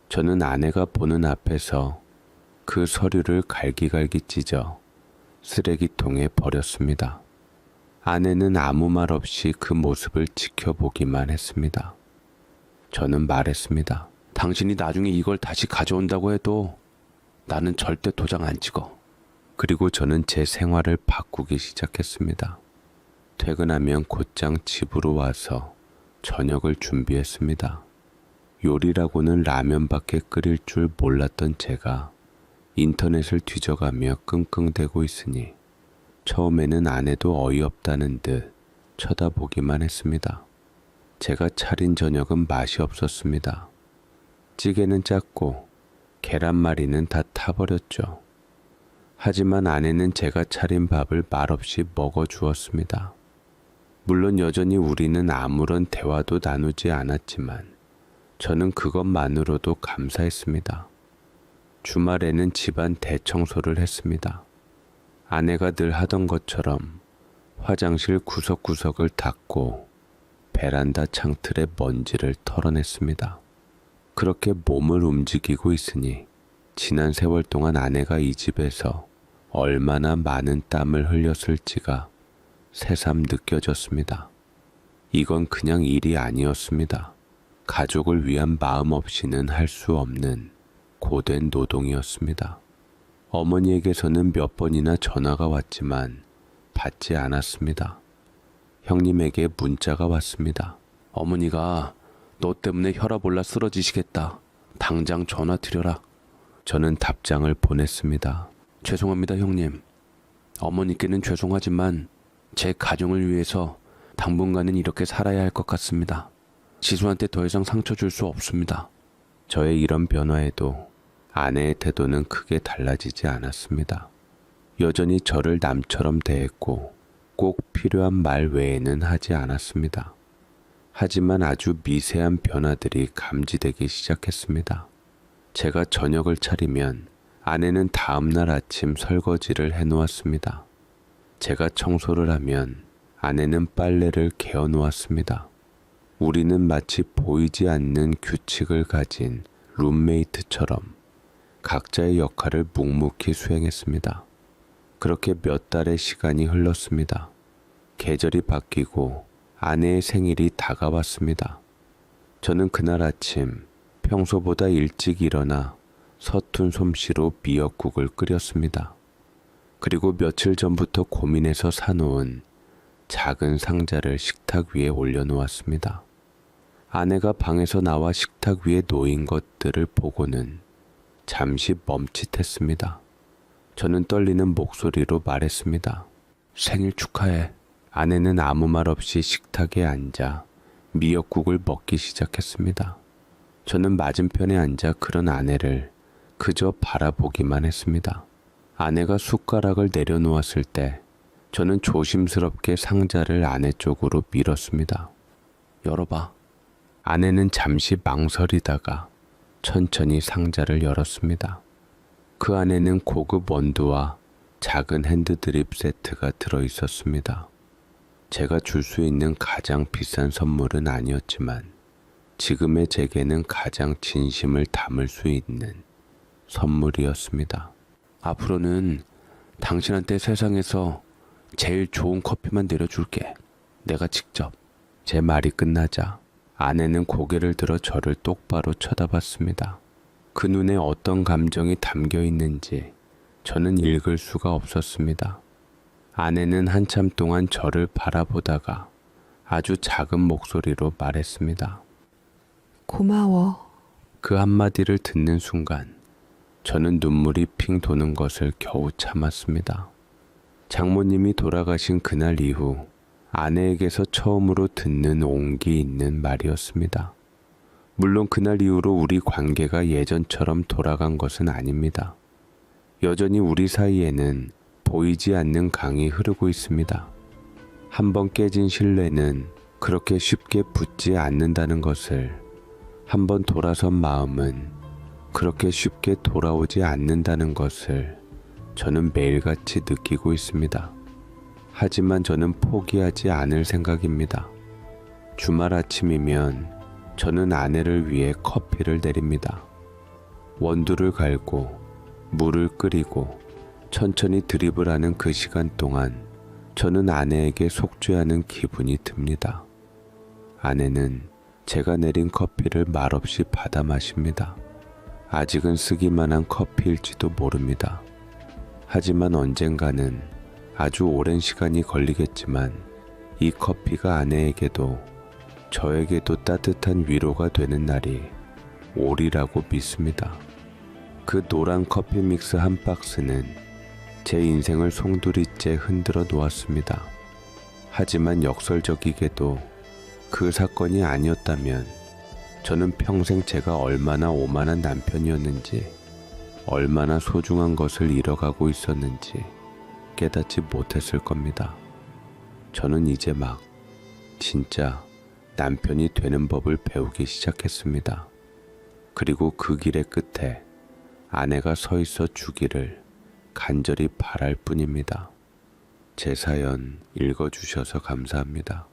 저는 아내가 보는 앞에서 그 서류를 갈기갈기 찢어 쓰레기통에 버렸습니다. 아내는 아무 말 없이 그 모습을 지켜보기만 했습니다. 저는 말했습니다. 당신이 나중에 이걸 다시 가져온다고 해도 나는 절대 도장 안 찍어. 그리고 저는 제 생활을 바꾸기 시작했습니다. 퇴근하면 곧장 집으로 와서 저녁을 준비했습니다. 요리라고는 라면밖에 끓일 줄 몰랐던 제가 인터넷을 뒤져가며 끙끙대고 있으니 처음에는 아내도 어이없다는 듯 쳐다보기만 했습니다. 제가 차린 저녁은 맛이 없었습니다. 찌개는 짰고 계란말이는 다 타버렸죠. 하지만 아내는 제가 차린 밥을 말없이 먹어주었습니다. 물론 여전히 우리는 아무런 대화도 나누지 않았지만 저는 그것만으로도 감사했습니다. 주말에는 집안 대청소를 했습니다. 아내가 늘 하던 것처럼 화장실 구석구석을 닦고 베란다 창틀의 먼지를 털어냈습니다. 그렇게 몸을 움직이고 있으니 지난 세월 동안 아내가 이 집에서 얼마나 많은 땀을 흘렸을지가 새삼 느껴졌습니다. 이건 그냥 일이 아니었습니다. 가족을 위한 마음 없이는 할 수 없는 고된 노동이었습니다. 어머니에게서는 몇 번이나 전화가 왔지만 받지 않았습니다. 형님에게 문자가 왔습니다. 어머니가 너 때문에 혈압 올라 쓰러지시겠다. 당장 전화 드려라. 저는 답장을 보냈습니다. 죄송합니다, 형님. 어머니께는 죄송하지만 제 가정을 위해서 당분간은 이렇게 살아야 할 것 같습니다. 지수한테 더 이상 상처 줄 수 없습니다. 저의 이런 변화에도 아내의 태도는 크게 달라지지 않았습니다. 여전히 저를 남처럼 대했고 꼭 필요한 말 외에는 하지 않았습니다. 하지만 아주 미세한 변화들이 감지되기 시작했습니다. 제가 저녁을 차리면 아내는 다음날 아침 설거지를 해놓았습니다. 제가 청소를 하면 아내는 빨래를 개어놓았습니다. 우리는 마치 보이지 않는 규칙을 가진 룸메이트처럼 각자의 역할을 묵묵히 수행했습니다. 그렇게 몇 달의 시간이 흘렀습니다. 계절이 바뀌고 아내의 생일이 다가왔습니다. 저는 그날 아침 평소보다 일찍 일어나 서툰 솜씨로 미역국을 끓였습니다. 그리고 며칠 전부터 고민해서 사놓은 작은 상자를 식탁 위에 올려놓았습니다. 아내가 방에서 나와 식탁 위에 놓인 것들을 보고는 잠시 멈칫했습니다. 저는 떨리는 목소리로 말했습니다. 생일 축하해. 아내는 아무 말 없이 식탁에 앉아 미역국을 먹기 시작했습니다. 저는 맞은편에 앉아 그런 아내를 그저 바라보기만 했습니다. 아내가 숟가락을 내려놓았을 때 저는 조심스럽게 상자를 아내 쪽으로 밀었습니다. 열어봐. 아내는 잠시 망설이다가 천천히 상자를 열었습니다. 그 안에는 고급 원두와 작은 핸드드립 세트가 들어 있었습니다. 제가 줄 수 있는 가장 비싼 선물은 아니었지만 지금의 제게는 가장 진심을 담을 수 있는 선물이었습니다. 앞으로는 당신한테 세상에서 제일 좋은 커피만 내려줄게. 내가 직접. 제 말이 끝나자 아내는 고개를 들어 저를 똑바로 쳐다봤습니다. 그 눈에 어떤 감정이 담겨 있는지 저는 읽을 수가 없었습니다. 아내는 한참 동안 저를 바라보다가 아주 작은 목소리로 말했습니다. 고마워. 그 한마디를 듣는 순간 저는 눈물이 핑 도는 것을 겨우 참았습니다. 장모님이 돌아가신 그날 이후 아내에게서 처음으로 듣는 온기 있는 말이었습니다. 물론 그날 이후로 우리 관계가 예전처럼 돌아간 것은 아닙니다. 여전히 우리 사이에는 보이지 않는 강이 흐르고 있습니다. 한번 깨진 신뢰는 그렇게 쉽게 붙지 않는다는 것을, 한번 돌아선 마음은 그렇게 쉽게 돌아오지 않는다는 것을 저는 매일같이 느끼고 있습니다. 하지만 저는 포기하지 않을 생각입니다. 주말 아침이면 저는 아내를 위해 커피를 내립니다. 원두를 갈고 물을 끓이고 천천히 드립을 하는 그 시간 동안 저는 아내에게 속죄하는 기분이 듭니다. 아내는 제가 내린 커피를 말없이 받아 마십니다. 아직은 쓰기만 한 커피일지도 모릅니다. 하지만 언젠가는 아주 오랜 시간이 걸리겠지만 이 커피가 아내에게도 저에게도 따뜻한 위로가 되는 날이 오리라고 믿습니다. 그 노란 커피 믹스 한 박스는 제 인생을 송두리째 흔들어 놓았습니다. 하지만 역설적이게도 그 사건이 아니었다면 저는 평생 제가 얼마나 오만한 남편이었는지, 얼마나 소중한 것을 잃어가고 있었는지 깨닫지 못했을 겁니다. 저는 이제 막 진짜 남편이 되는 법을 배우기 시작했습니다. 그리고 그 길의 끝에 아내가 서 있어 주기를 간절히 바랄 뿐입니다. 제 사연 읽어주셔서 감사합니다.